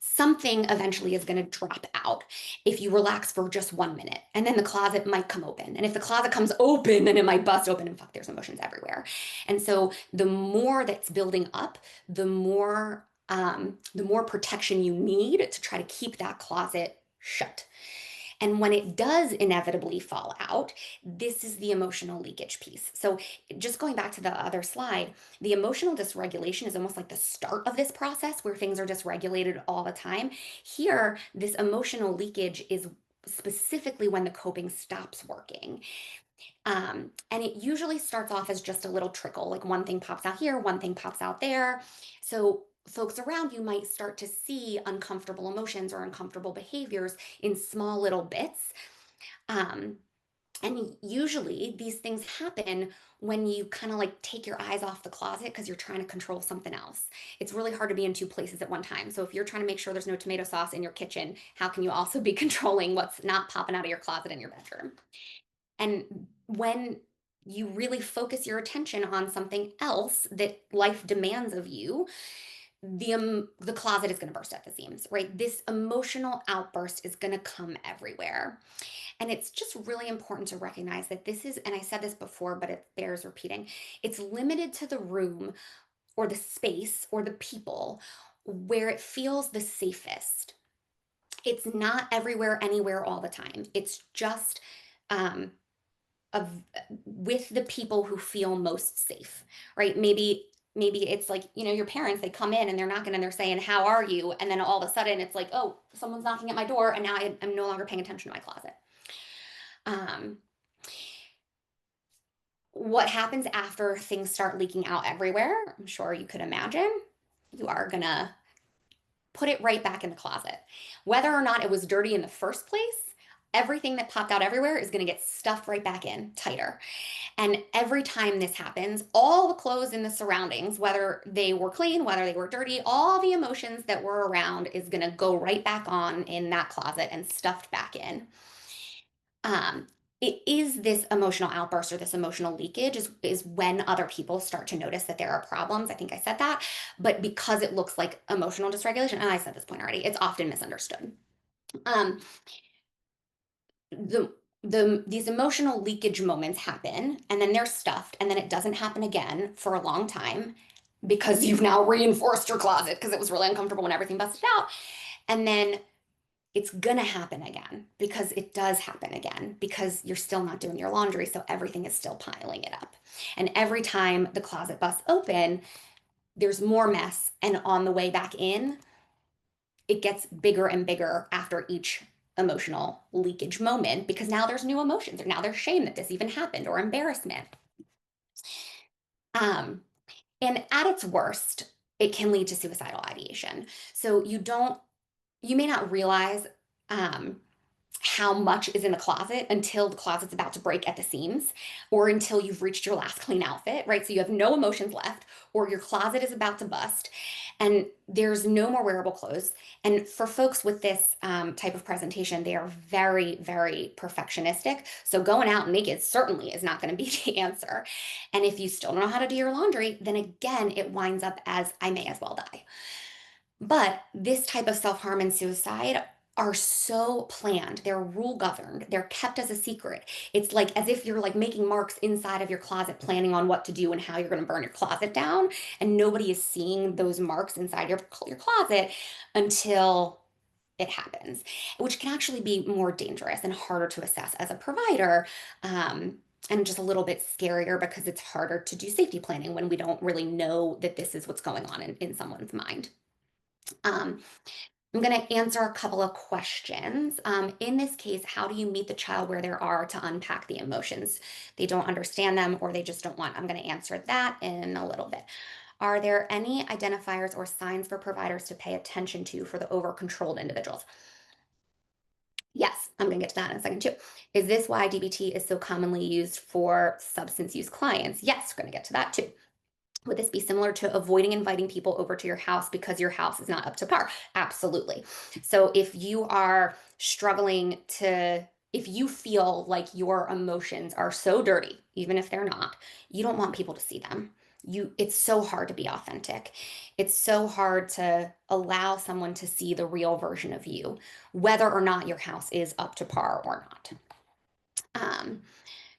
Something eventually is going to drop out if you relax for just 1 minute, and then the closet might come open, and if the closet comes open then it might bust open, and fuck, there's emotions everywhere. And so the more that's building up, the more protection you need to try to keep that closet shut. And when it does inevitably fall out, this is the emotional leakage piece. So, just going back to the other slide, the emotional dysregulation is almost like the start of this process where things are dysregulated all the time. Here, this emotional leakage is specifically when the coping stops working. And it usually starts off as just a little trickle, like one thing pops out here, one thing pops out there. So folks around you might start to see uncomfortable emotions or uncomfortable behaviors in small little bits. Um, and usually these things happen when you kind of like take your eyes off the closet because you're trying to control something else. It's really hard to be in two places at one time. So if you're trying to make sure there's no tomato sauce in your kitchen, how can you also be controlling what's not popping out of your closet in your bedroom? And when you really focus your attention on something else that life demands of you, the closet is going to burst at the seams, right? This emotional outburst is going to come everywhere. And it's just really important to recognize that this is, and I said this before, but it bears repeating, it's limited to the room or the space or the people where it feels the safest. It's not everywhere, anywhere, all the time. It's just um, of with the people who feel most safe, right? Maybe it's like, your parents, they come in and they're knocking and they're saying, how are you? And then all of a sudden it's like, oh, someone's knocking at my door, and now I'm no longer paying attention to my closet. um, what happens after things start leaking out everywhere, I'm sure you could imagine, you are gonna put it right back in the closet. Whether or not it was dirty in the first place, everything that popped out everywhere is going to get stuffed right back in tighter. And every time this happens, all the clothes in the surroundings, whether they were clean, whether they were dirty, all the emotions that were around is going to go right back on in that closet and stuffed back in. Um, it is this emotional outburst or this emotional leakage is when other people start to notice that there are problems. I think I said that. But because it looks like emotional dysregulation, and I said this point already, it's often misunderstood. Um, these emotional leakage moments happen, and then they're stuffed, and then it doesn't happen again for a long time because you've now reinforced your closet because it was really uncomfortable when everything busted out. And then it's gonna happen again because it does happen again because you're still not doing your laundry, so everything is still piling it up. And every time the closet busts open, there's more mess, and on the way back in, it gets bigger and bigger after each emotional leakage moment because now there's new emotions or now there's shame that this even happened or embarrassment. Um, and at its worst, it can lead to suicidal ideation. So you may not realize um, how much is in the closet until the closet's about to break at the seams or until you've reached your last clean outfit, right? So you have no emotions left or your closet is about to bust and there's no more wearable clothes. And for folks with this type of presentation, they are very, very perfectionistic. So going out naked certainly is not going to be the answer. And if you still don't know how to do your laundry, then again, it winds up as I may as well die. But this type of self harm and suicide are so planned. They're rule governed. They're kept as a secret. It's like as if you're like making marks inside of your closet, planning on what to do and how you're going to burn your closet down. And nobody is seeing those marks inside your closet until it happens, which can actually be more dangerous and harder to assess as a provider. And just a little bit scarier because it's harder to do safety planning when we don't really know that this is what's going on in someone's mind. Um, I'm going to answer a couple of questions. In this case, how do you meet the child where they are to unpack the emotions? They don't understand them or they just don't want. I'm going to answer that in a little bit. Are there any identifiers or signs for providers to pay attention to for the over-controlled individuals? Yes, I'm going to get to that in a second too. Is this why DBT is so commonly used for substance use clients? Yes, we're going to get to that too. Would this be similar to avoiding inviting people over to your house because your house is not up to par? Absolutely. So if you are struggling to, if you feel like your emotions are so dirty, even if they're not, you don't want people to see them. It's so hard to be authentic. It's so hard to allow someone to see the real version of you, whether or not your house is up to par or not. Um,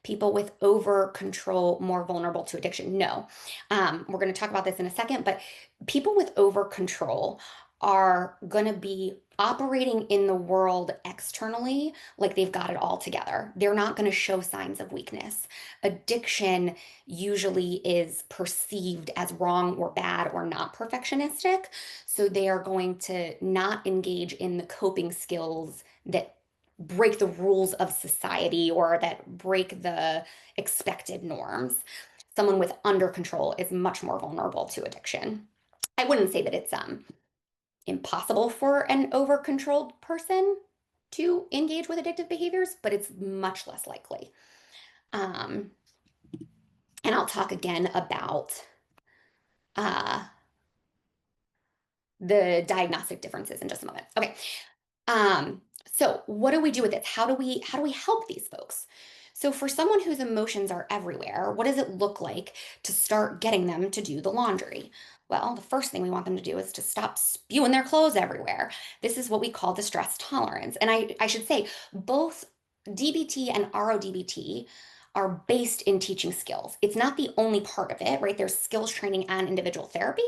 People with over control more vulnerable to addiction? No. We're going to talk about this in a second, but people with over control are going to be operating in the world externally like they've got it all together. They're not going to show signs of weakness. Addiction usually is perceived as wrong or bad or not perfectionistic. So they are going to not engage in the coping skills that break the rules of society or that break the expected norms. Someone with under control is much more vulnerable to addiction. I wouldn't say that it's impossible for an over controlled person to engage with addictive behaviors, but it's much less likely. Um, and I'll talk again about uh, the diagnostic differences in just a moment. Okay. So what do we do with this? How do we help these folks? So for someone whose emotions are everywhere, what does it look like to start getting them to do the laundry? Well, the first thing we want them to do is to stop spewing their clothes everywhere. This is what we call distress tolerance. And I should say both DBT and RO-DBT are based in teaching skills. It's not the only part of it, right? There's skills training and individual therapy,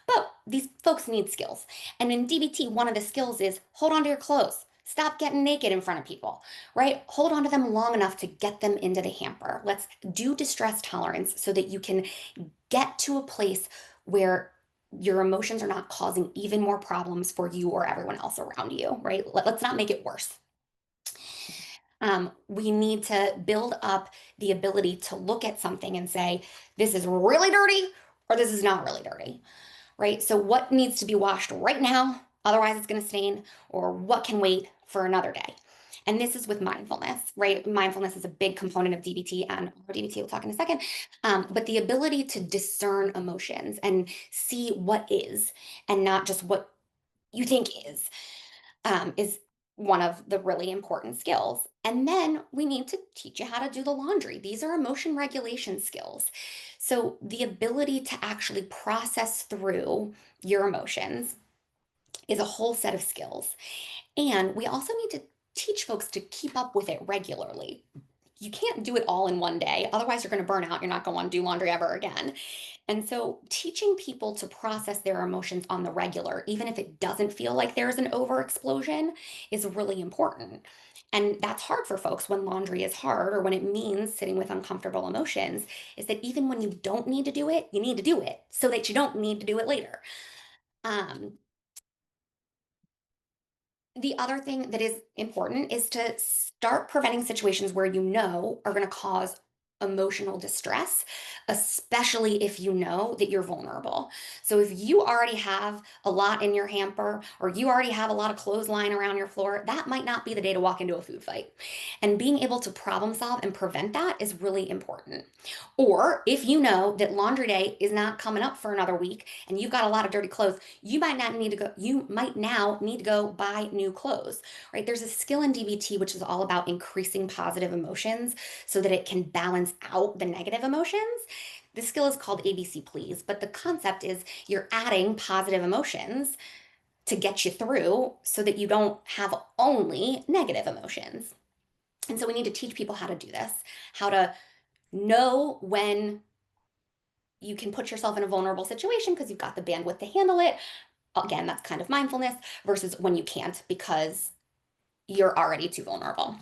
but these folks need skills. And in DBT, one of the skills is hold on to your clothes. Stop getting naked in front of people, right? Hold on to them long enough to get them into the hamper. Let's do distress tolerance so that you can get to a place where your emotions are not causing even more problems for you or everyone else around you, right? Let's not make it worse. We need to build up the ability to look at something and say, this is really dirty or this is not really dirty, right? So what needs to be washed right now, otherwise it's going to stain, or what can wait for another day? And this is with mindfulness, right? Mindfulness is a big component of DBT and DBT, we'll talk in a second. But the ability to discern emotions and see what is and not just what you think is one of the really important skills. And then we need to teach you how to do the laundry. These are emotion regulation skills. So the ability to actually process through your emotions is a whole set of skills. And we also need to teach folks to keep up with it regularly. You can't do it all in one day. Otherwise, you're going to burn out. You're not going to want to do laundry ever again. And so, teaching people to process their emotions on the regular, even if it doesn't feel like there's an over explosion, is really important. And that's hard for folks when laundry is hard or when it means sitting with uncomfortable emotions, is that even when you don't need to do it, you need to do it so that you don't need to do it later. Um, The other thing that is important is to start preventing situations where you know are going to cause emotional distress, especially if you know that you're vulnerable. So if you already have a lot in your hamper or you already have a lot of clothes lying around your floor, that might not be the day to walk into a food fight. And being able to problem solve and prevent that is really important. Or if you know that laundry day is not coming up for another week and you've got a lot of dirty clothes, you might now need to go buy new clothes, right? There's a skill in DBT which is all about increasing positive emotions so that it can balance out the negative emotions. The skill is called ABC Please, but the concept is you're adding positive emotions to get you through so that you don't have only negative emotions. And so we need to teach people how to do this, how to know when you can put yourself in a vulnerable situation because you've got the bandwidth to handle it. Again, that's kind of mindfulness versus when you can't because you're already too vulnerable.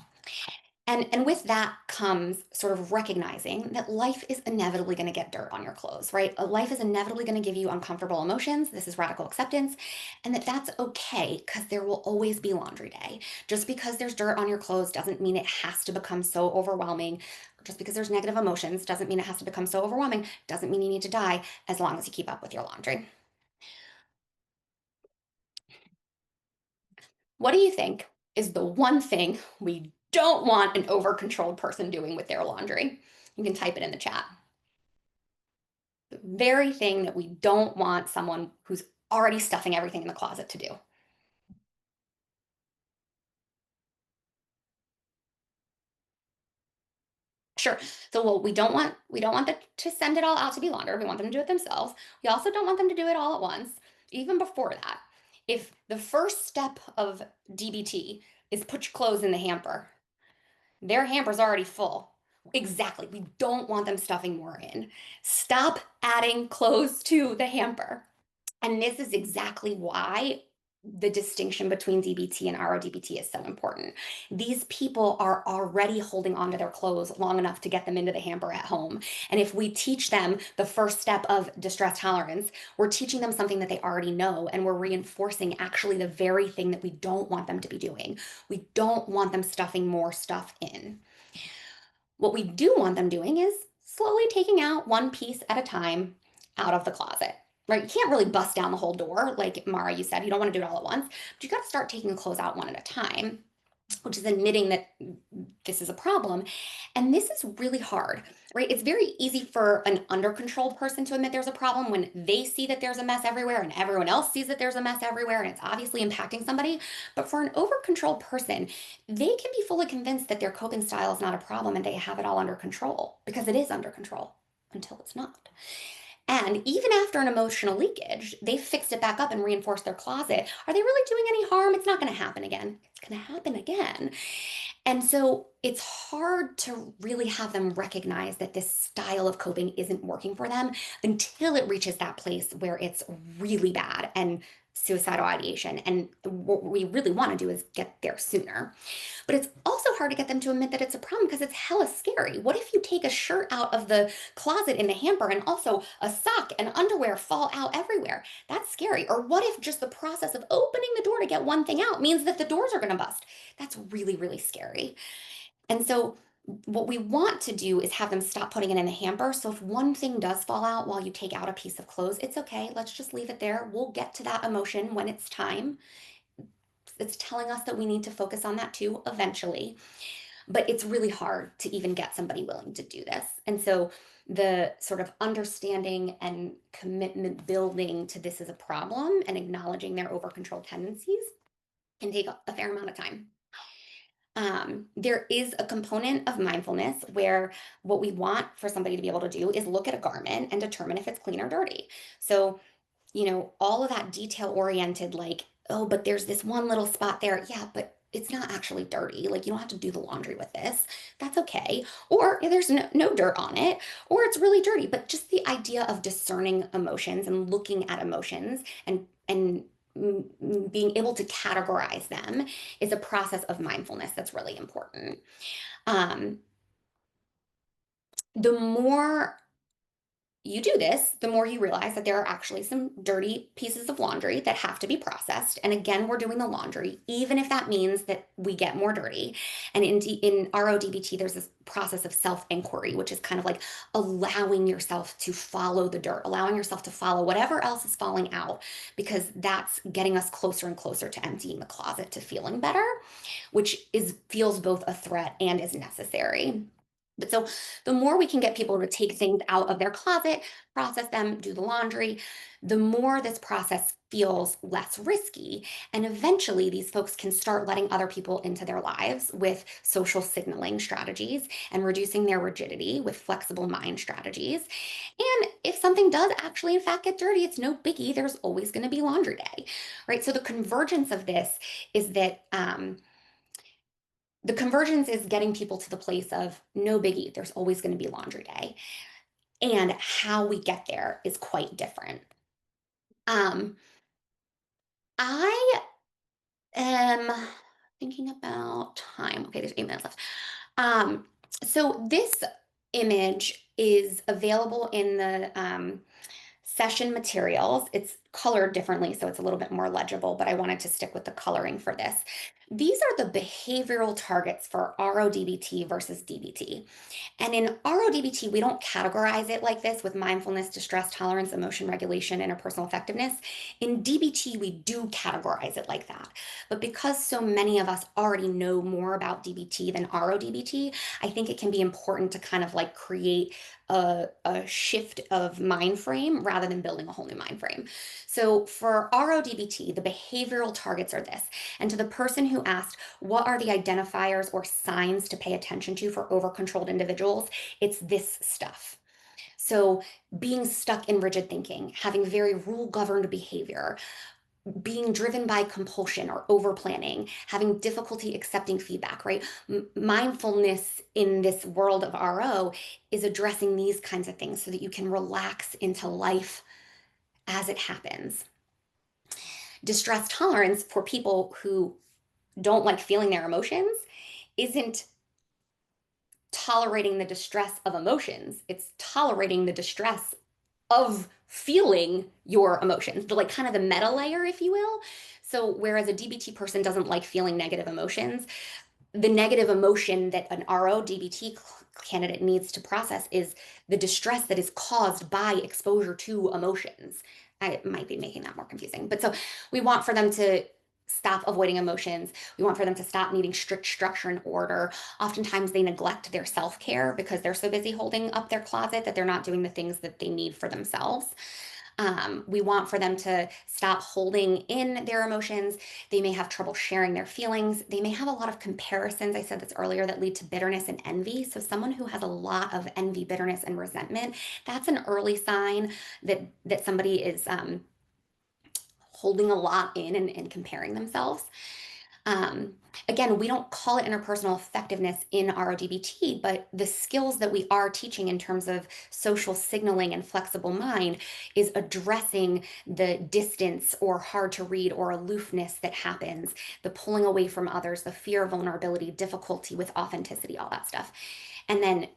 And with that comes sort of recognizing that life is inevitably going to get dirt on your clothes, right? Life is inevitably going to give you uncomfortable emotions. This is radical acceptance, and that's okay because there will always be laundry day. Just because there's dirt on your clothes doesn't mean it has to become so overwhelming. Just because there's negative emotions doesn't mean it has to become so overwhelming. Doesn't mean you need to die as long as you keep up with your laundry. What do you think is the one thing we don't want an over-controlled person doing with their laundry? You can type it in the chat. The very thing that we don't want someone who's already stuffing everything in the closet to do. Sure. So, well, we don't want them to send it all out to be laundered. We want them to do it themselves. We also don't want them to do it all at once. Even before that, if the first step of DBT is put your clothes in the hamper, their hamper's already full. Exactly. We don't want them stuffing more in. Stop adding clothes to the hamper. And this is exactly why the distinction between DBT and RO-DBT is so important. These people are already holding onto their clothes long enough to get them into the hamper at home. And if we teach them the first step of distress tolerance, we're teaching them something that they already know, and we're reinforcing actually the very thing that we don't want them to be doing. We don't want them stuffing more stuff in. What we do want them doing is slowly taking out one piece at a time out of the closet. Right? You can't really bust down the whole door, like Mara, you said. You don't want to do it all at once, but you got to start taking the clothes out one at a time, which is admitting that this is a problem. And this is really hard, right? It's very easy for an under controlled person to admit there's a problem when they see that there's a mess everywhere and everyone else sees that there's a mess everywhere and it's obviously impacting somebody. But for an over controlled person, they can be fully convinced that their coping style is not a problem and they have it all under control because it is under control until it's not. And even after an emotional leakage, they fixed it back up and reinforced their closet. Are they really doing any harm? It's not going to happen again. It's going to happen again. And so it's hard to really have them recognize that this style of coping isn't working for them until it reaches that place where it's really bad and suicidal ideation. And what we really want to do is get there sooner. But it's also hard to get them to admit that it's a problem because it's hella scary. What if you take a shirt out of the closet in the hamper and also a sock and underwear fall out everywhere? That's scary. Or what if just the process of opening the door to get one thing out means that the doors are going to bust? That's really, really scary. And so what we want to do is have them stop putting it in the hamper. So if one thing does fall out while you take out a piece of clothes, it's okay. Let's just leave it there. We'll get to that emotion when it's time. It's telling us that we need to focus on that too eventually. But it's really hard to even get somebody willing to do this. And so the sort of understanding and commitment building to this as a problem and acknowledging their over control tendencies can take a fair amount of time. There is a component of mindfulness where what we want for somebody to be able to do is look at a garment and determine if it's clean or dirty. So, all of that detail oriented, like, oh, but there's this one little spot there. Yeah, but it's not actually dirty. Like, you don't have to do the laundry with this. That's okay. Or there's no dirt on it, or it's really dirty. But just the idea of discerning emotions and looking at emotions and being able to categorize them is a process of mindfulness that's really important. Um, the more you do this, the more you realize that there are actually some dirty pieces of laundry that have to be processed. And again, we're doing the laundry, even if that means that we get more dirty. And in RO-DBT, there's this process of self-inquiry, which is kind of like allowing yourself to follow the dirt, allowing yourself to follow whatever else is falling out, because that's getting us closer and closer to emptying the closet, to feeling better, which feels both a threat and is necessary. But so the more we can get people to take things out of their closet, process them, do the laundry, the more this process feels less risky. And eventually, these folks can start letting other people into their lives with social signaling strategies and reducing their rigidity with flexible mind strategies. And if something does actually, in fact, get dirty, it's no biggie. There's always going to be laundry day, right? So the convergence of this is that. The convergence is getting people to the place of no biggie, there's always going to be laundry day. And how we get there is quite different. Um, I am thinking about time. Okay, there's 8 minutes left. Um, so this image is available in the session materials. It's colored differently, so it's a little bit more legible, but I wanted to stick with the coloring for this. These are the behavioral targets for RO-DBT versus DBT. And in RO-DBT, we don't categorize it like this with mindfulness, distress tolerance, emotion regulation, interpersonal effectiveness. In DBT, we do categorize it like that. But because so many of us already know more about DBT than RO-DBT, I think it can be important to kind of like create a shift of mind frame rather than building a whole new mind frame. So for RO-DBT, the behavioral targets are this. And to the person who asked, what are the identifiers or signs to pay attention to for overcontrolled individuals? It's this stuff. So being stuck in rigid thinking, having very rule governed behavior, being driven by compulsion or over planning, having difficulty accepting feedback, right? Mindfulness in this world of RO is addressing these kinds of things so that you can relax into life as it happens. Distress tolerance for people who don't like feeling their emotions isn't tolerating the distress of emotions, it's tolerating the distress of feeling your emotions, the like kind of the meta layer, if you will. So whereas a DBT person doesn't like feeling negative emotions, the negative emotion that an RO-DBT candidate needs to process is the distress that is caused by exposure to emotions. I might be making that more confusing. But so we want for them to stop avoiding emotions. We want for them to stop needing strict structure and order. Oftentimes they neglect their self-care because they're so busy holding up their closet that they're not doing the things that they need for themselves. We want for them to stop holding in their emotions. They may have trouble sharing their feelings. They may have a lot of comparisons, I said this earlier, that lead to bitterness and envy. So someone who has a lot of envy, bitterness, and resentment, that's an early sign that somebody is holding a lot in and comparing themselves. Um, Again, we don't call it interpersonal effectiveness in RODBT, but the skills that we are teaching in terms of social signaling and flexible mind is addressing the distance or hard to read or aloofness that happens, the pulling away from others, the fear of vulnerability, difficulty with authenticity, all that stuff. And then,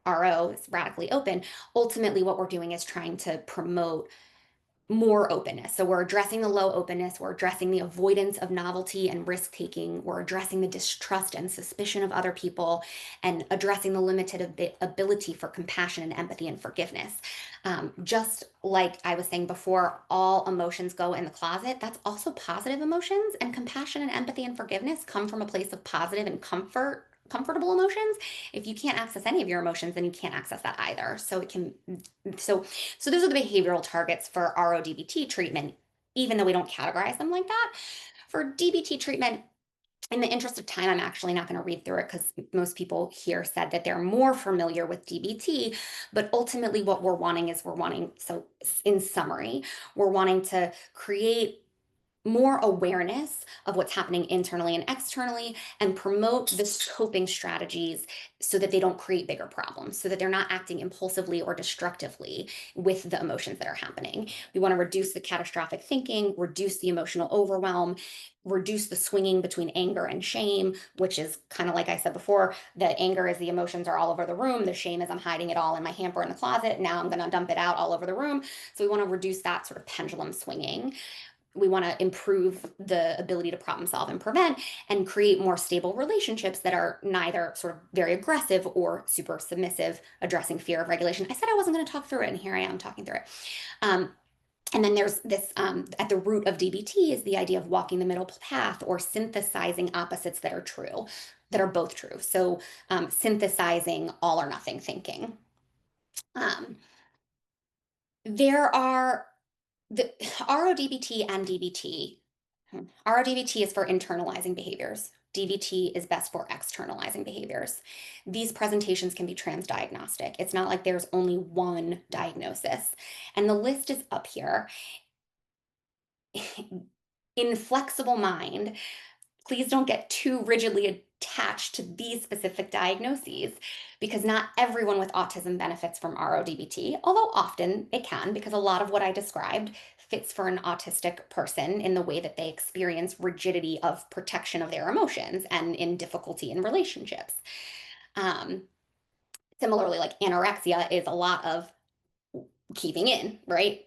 RO is radically open. Ultimately, what we're doing is trying to promote more openness. So we're addressing the low openness, we're addressing the avoidance of novelty and risk taking, we're addressing the distrust and suspicion of other people, and addressing the limited ability for compassion and empathy and forgiveness. Just like I was saying before, all emotions go in the closet, that's also positive emotions, and compassion and empathy and forgiveness come from a place of positive and comfortable emotions. If you can't access any of your emotions, then you can't access that either. So those are the behavioral targets for RO-DBT treatment, even though we don't categorize them like that. For DBT treatment, in the interest of time, I'm actually not going to read through it because most people here said that they're more familiar with DBT. But ultimately, what we're wanting, so in summary, we're wanting to create more awareness of what's happening internally and externally, and promote the coping strategies so that they don't create bigger problems, so that they're not acting impulsively or destructively with the emotions that are happening. We want to reduce the catastrophic thinking, reduce the emotional overwhelm, reduce the swinging between anger and shame, which is kind of like I said before, the anger is the emotions are all over the room, the shame is I'm hiding it all in my hamper in the closet, now I'm going to dump it out all over the room. So we want to reduce that sort of pendulum swinging. We want to improve the ability to problem solve and prevent, and create more stable relationships that are neither sort of very aggressive or super submissive, addressing fear of regulation. I said I wasn't going to talk through it, and here I am talking through it. Um, and then there's this, at the root of DBT is the idea of walking the middle path, or synthesizing opposites that are true, that are both true. So synthesizing all or nothing thinking. Um, there are the RO-DBT and DBT. RO-DBT is for internalizing behaviors. DBT is best for externalizing behaviors. These presentations can be transdiagnostic. It's not like there's only one diagnosis. And the list is up here. Inflexible mind, please don't get too rigidly attached to these specific diagnoses, because not everyone with autism benefits from RO-DBT, although often it can, because a lot of what I described fits for an autistic person in the way that they experience rigidity of protection of their emotions and in difficulty in relationships. Um, Similarly, like anorexia is a lot of keeping in, right?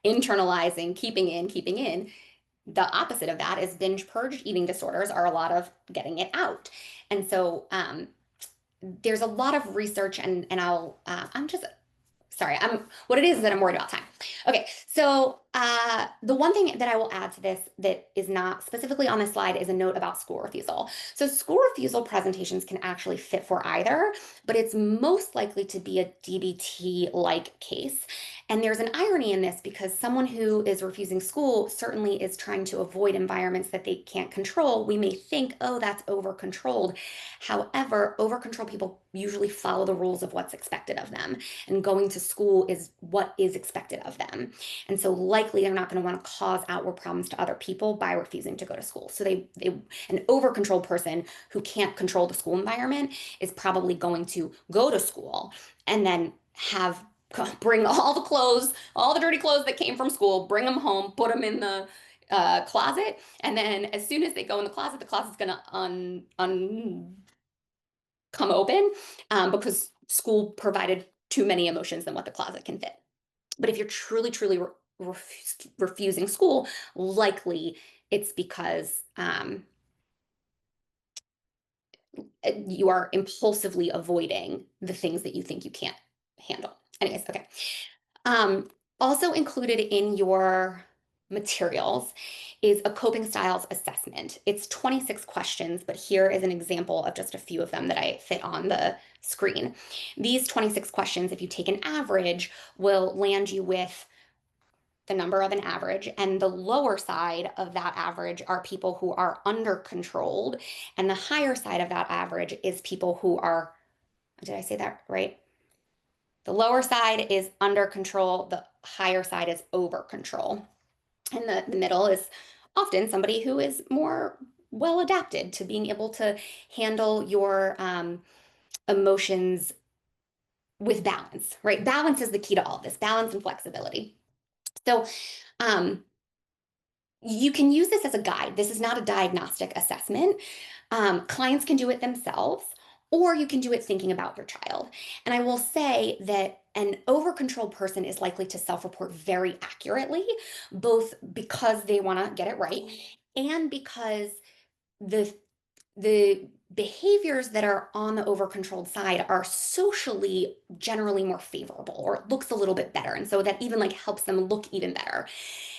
Internalizing, keeping in, keeping in. The opposite of that is binge purge eating disorders are a lot of getting it out. And so there's a lot of research, and I'm just sorry, what it is that I'm worried about time. Okay, so the one thing that I will add to this that is not specifically on this slide is a note about school refusal. So school refusal presentations can actually fit for either, but it's most likely to be a DBT-like case. And there's an irony in this, because someone who is refusing school certainly is trying to avoid environments that they can't control. We may think, oh, that's over-controlled. However, over-control people usually follow the rules of what's expected of them, and going to school is what is expected of them. And so likely they're not going to want to cause outward problems to other people by refusing to go to school. So an over-controlled person who can't control the school environment is probably going to go to school and then bring all the clothes, all the dirty clothes that came from school, bring them home, put them in the closet, and then as soon as they go in the closet's gonna come open, because school provided too many emotions than what the closet can fit. But if you're truly, truly refusing school, likely it's because you are impulsively avoiding the things that you think you can't handle. Anyways, okay. Um, Also included in your materials is a coping styles assessment. It's 26 questions, but here is an example of just a few of them that I fit on the screen. These 26 questions, if you take an average, will land you with the number of an average, and the lower side of that average are people who are under controlled, and the higher side of that average is people who are, did I say that right? The lower side is under control, the higher side is over control. And the middle is often somebody who is more well adapted to being able to handle your emotions with balance, right? Balance is the key to all of this, balance and flexibility. So um, you can use this as a guide. This is not a diagnostic assessment. Clients can do it themselves, or you can do it thinking about your child. And I will say that an over-controlled person is likely to self-report very accurately, both because they want to get it right and because the the behaviors that are on the over-controlled side are socially generally more favorable, or it looks a little bit better. And so that even like helps them look even better.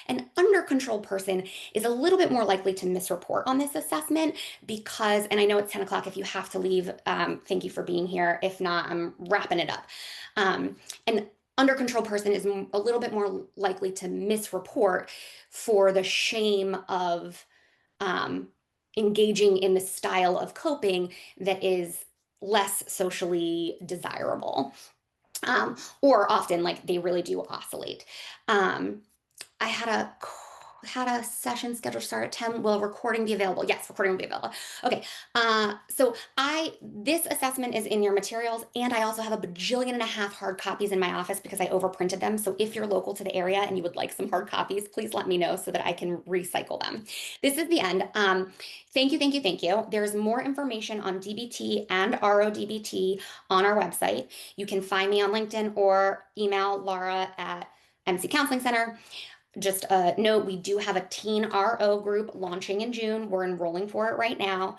An under control person is a little bit more likely to misreport on this assessment because, and I know it's 10 o'clock if you have to leave, thank you for being here. If not, I'm wrapping it up. An under control person is a little bit more likely to misreport for the shame of um, engaging in the style of coping that is less socially desirable. Or often like they really do oscillate. Um, I had a had a session scheduled to start at 10. Will recording be available? Yes, recording will be available. Okay. So this assessment is in your materials, and I also have a bajillion and a half hard copies in my office because I overprinted them. So if you're local to the area and you would like some hard copies, please let me know so that I can recycle them. This is the end. Thank you, thank you, thank you. There's more information on DBT and RO-DBT on our website. You can find me on LinkedIn or email Laura at MC Counseling Center. Just a note, we do have a teen RO group launching in June. We're enrolling for it right now.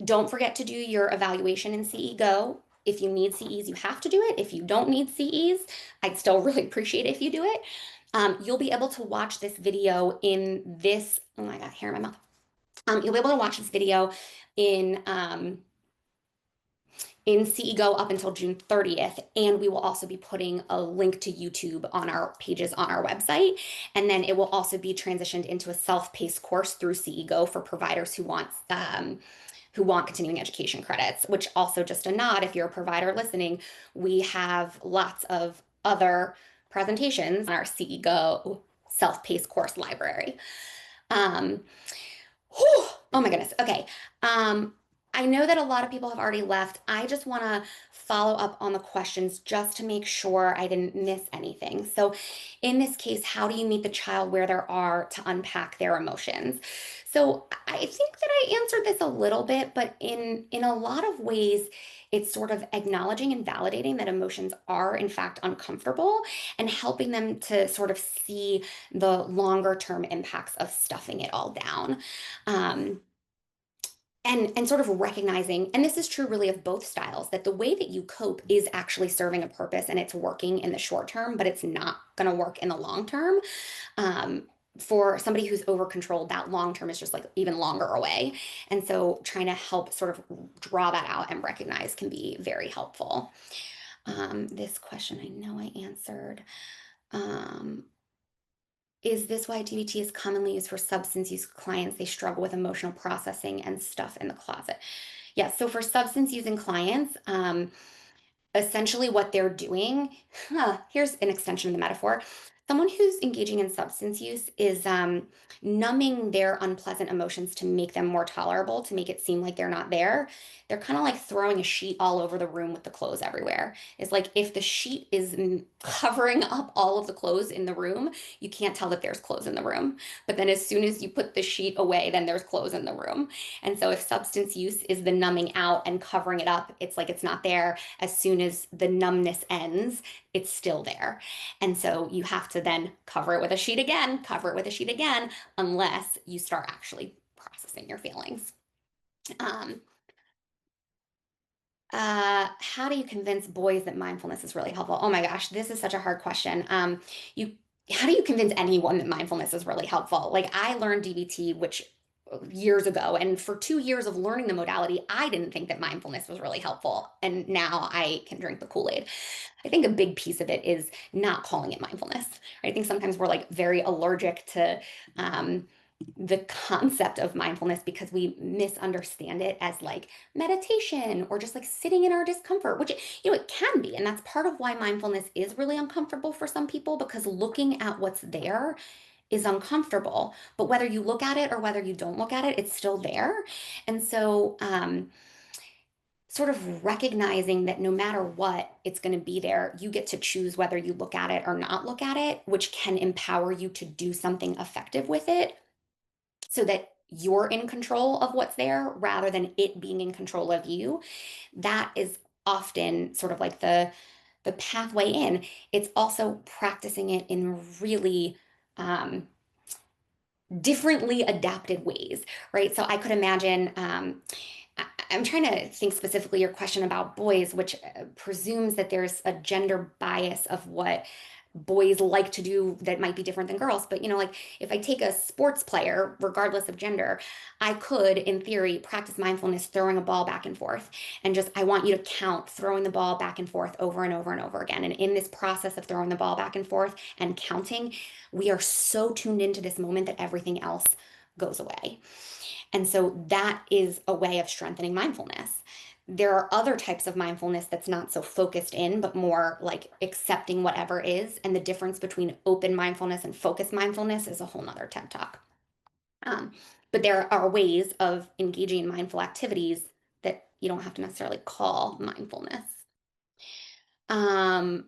Don't forget to do your evaluation in CE Go. If you need CEs, you have to do it. If you don't need CEs, I'd still really appreciate it if you do it. You'll be able to watch this video in this, oh my God, hair in my mouth. You'll be able to watch this video in CE Go up until June 30th. And we will also be putting a link to YouTube on our pages on our website. And then it will also be transitioned into a self-paced course through CE Go for providers who want continuing education credits, which also just a nod, if you're a provider listening, we have lots of other presentations on our CE Go self-paced course library. Um, oh my goodness. Okay. I know that a lot of people have already left. I just want to follow up on the questions just to make sure I didn't miss anything. So, in this case, how do you meet the child where they are to unpack their emotions? So, I think that I answered this a little bit, but in a lot of ways, it's sort of acknowledging and validating that emotions are in fact uncomfortable and helping them to sort of see the longer term impacts of stuffing it all down. Um, and sort of recognizing, and this is true really of both styles, that the way that you cope is actually serving a purpose and it's working in the short term, but it's not going to work in the long term. For somebody who's over controlled, that long term is just like even longer away. And so trying to help sort of draw that out and recognize can be very helpful. This question I know I answered. Is this why DBT is commonly used for substance use clients? They struggle with emotional processing and stuff in the closet. Yeah, so for substance using clients, essentially what they're doing, here's an extension of the metaphor. Someone who's engaging in substance use is numbing their unpleasant emotions to make them more tolerable, to make it seem like they're not there. They're kind of like throwing a sheet all over the room with the clothes everywhere. It's like if the sheet is covering up all of the clothes in the room, you can't tell that there's clothes in the room. But then as soon as you put the sheet away, then there's clothes in the room. And so if substance use is the numbing out and covering it up, it's like it's not there. As soon as the numbness ends, it's still there. And so you have to then cover it with a sheet again, cover it with a sheet again, unless you start actually processing your feelings. How do you convince boys that mindfulness is really helpful? Oh my gosh, this is such a hard question. You, how do you convince anyone that mindfulness is really helpful? Like I learned DBT, which years ago, and for 2 years of learning the modality, I didn't think that mindfulness was really helpful, and now I can drink the Kool-Aid. I think a big piece of it is not calling it mindfulness. Right? I think sometimes we're like very allergic to the concept of mindfulness because we misunderstand it as like meditation or just like sitting in our discomfort, which it can be, and that's part of why mindfulness is really uncomfortable for some people, because looking at what's there is uncomfortable. But whether you look at it or whether you don't look at it, it's still there. And so sort of recognizing that no matter what, it's going to be there. You get to choose whether you look at it or not look at it, which can empower you to do something effective with it so that you're in control of what's there rather than it being in control of you. That is often sort of like the pathway in. It's also practicing it in really differently adapted ways, right? So I could imagine I'm trying to think specifically your question about boys, which presumes that there's a gender bias of what boys like to do that might be different than girls. But like if I take a sports player, regardless of gender, I could, in theory, practice mindfulness throwing a ball back and forth. And just, I want you to count throwing the ball back and forth over and over and over again. And in this process of throwing the ball back and forth and counting, we are so tuned into this moment that everything else goes away. And so that is a way of strengthening mindfulness. There are other types of mindfulness that's not so focused in, but more like accepting whatever is. And the difference between open mindfulness and focused mindfulness is a whole nother TED Talk. Um, but there are ways of engaging in mindful activities that you don't have to necessarily call mindfulness. Um,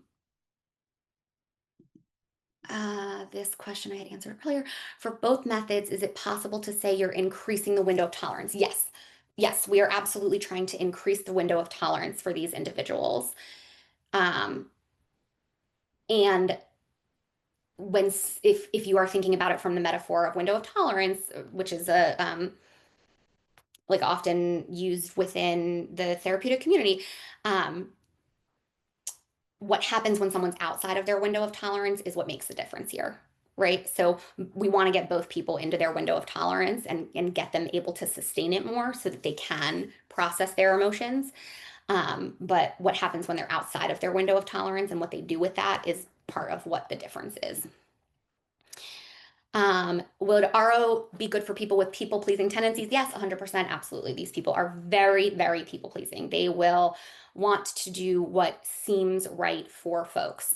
this question I had answered earlier. For both methods, is it possible to say you're increasing the window of tolerance? Yes. Yes, we are absolutely trying to increase the window of tolerance for these individuals. Um, and when if you are thinking about it from the metaphor of window of tolerance, which is a like often used within the therapeutic community, um, what happens when someone's outside of their window of tolerance is what makes the difference here, right? So we want to get both people into their window of tolerance and get them able to sustain it more so that they can process their emotions. But what happens when they're outside of their window of tolerance and what they do with that is part of what the difference is. Would RO be good for people with people-pleasing tendencies? Yes, 100%, absolutely. These people are very, very people-pleasing. They will want to do what seems right for folks.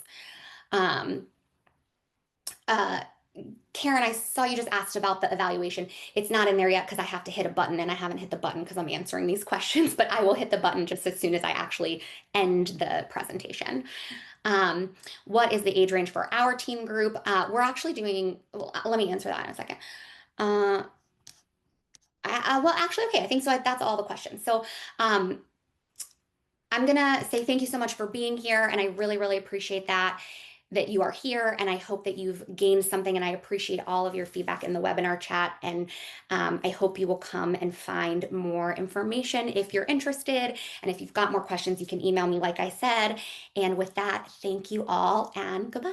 Um, uh, Karen, I saw you just asked about the evaluation. It's not in there yet because I have to hit a button and I haven't hit the button because I'm answering these questions, but I will hit the button just as soon as I actually end the presentation. Um, what is the age range for our team group? We're actually doing, well, let me answer that in a second. Uh, well, actually, okay, I think so. That's all the questions. So um, I'm gonna say thank you so much for being here, and I really, really appreciate that you are here, and I hope that you've gained something, and I appreciate all of your feedback in the webinar chat, and I hope you will come and find more information if you're interested, and if you've got more questions, you can email me like I said, and with that, thank you all, and goodbye.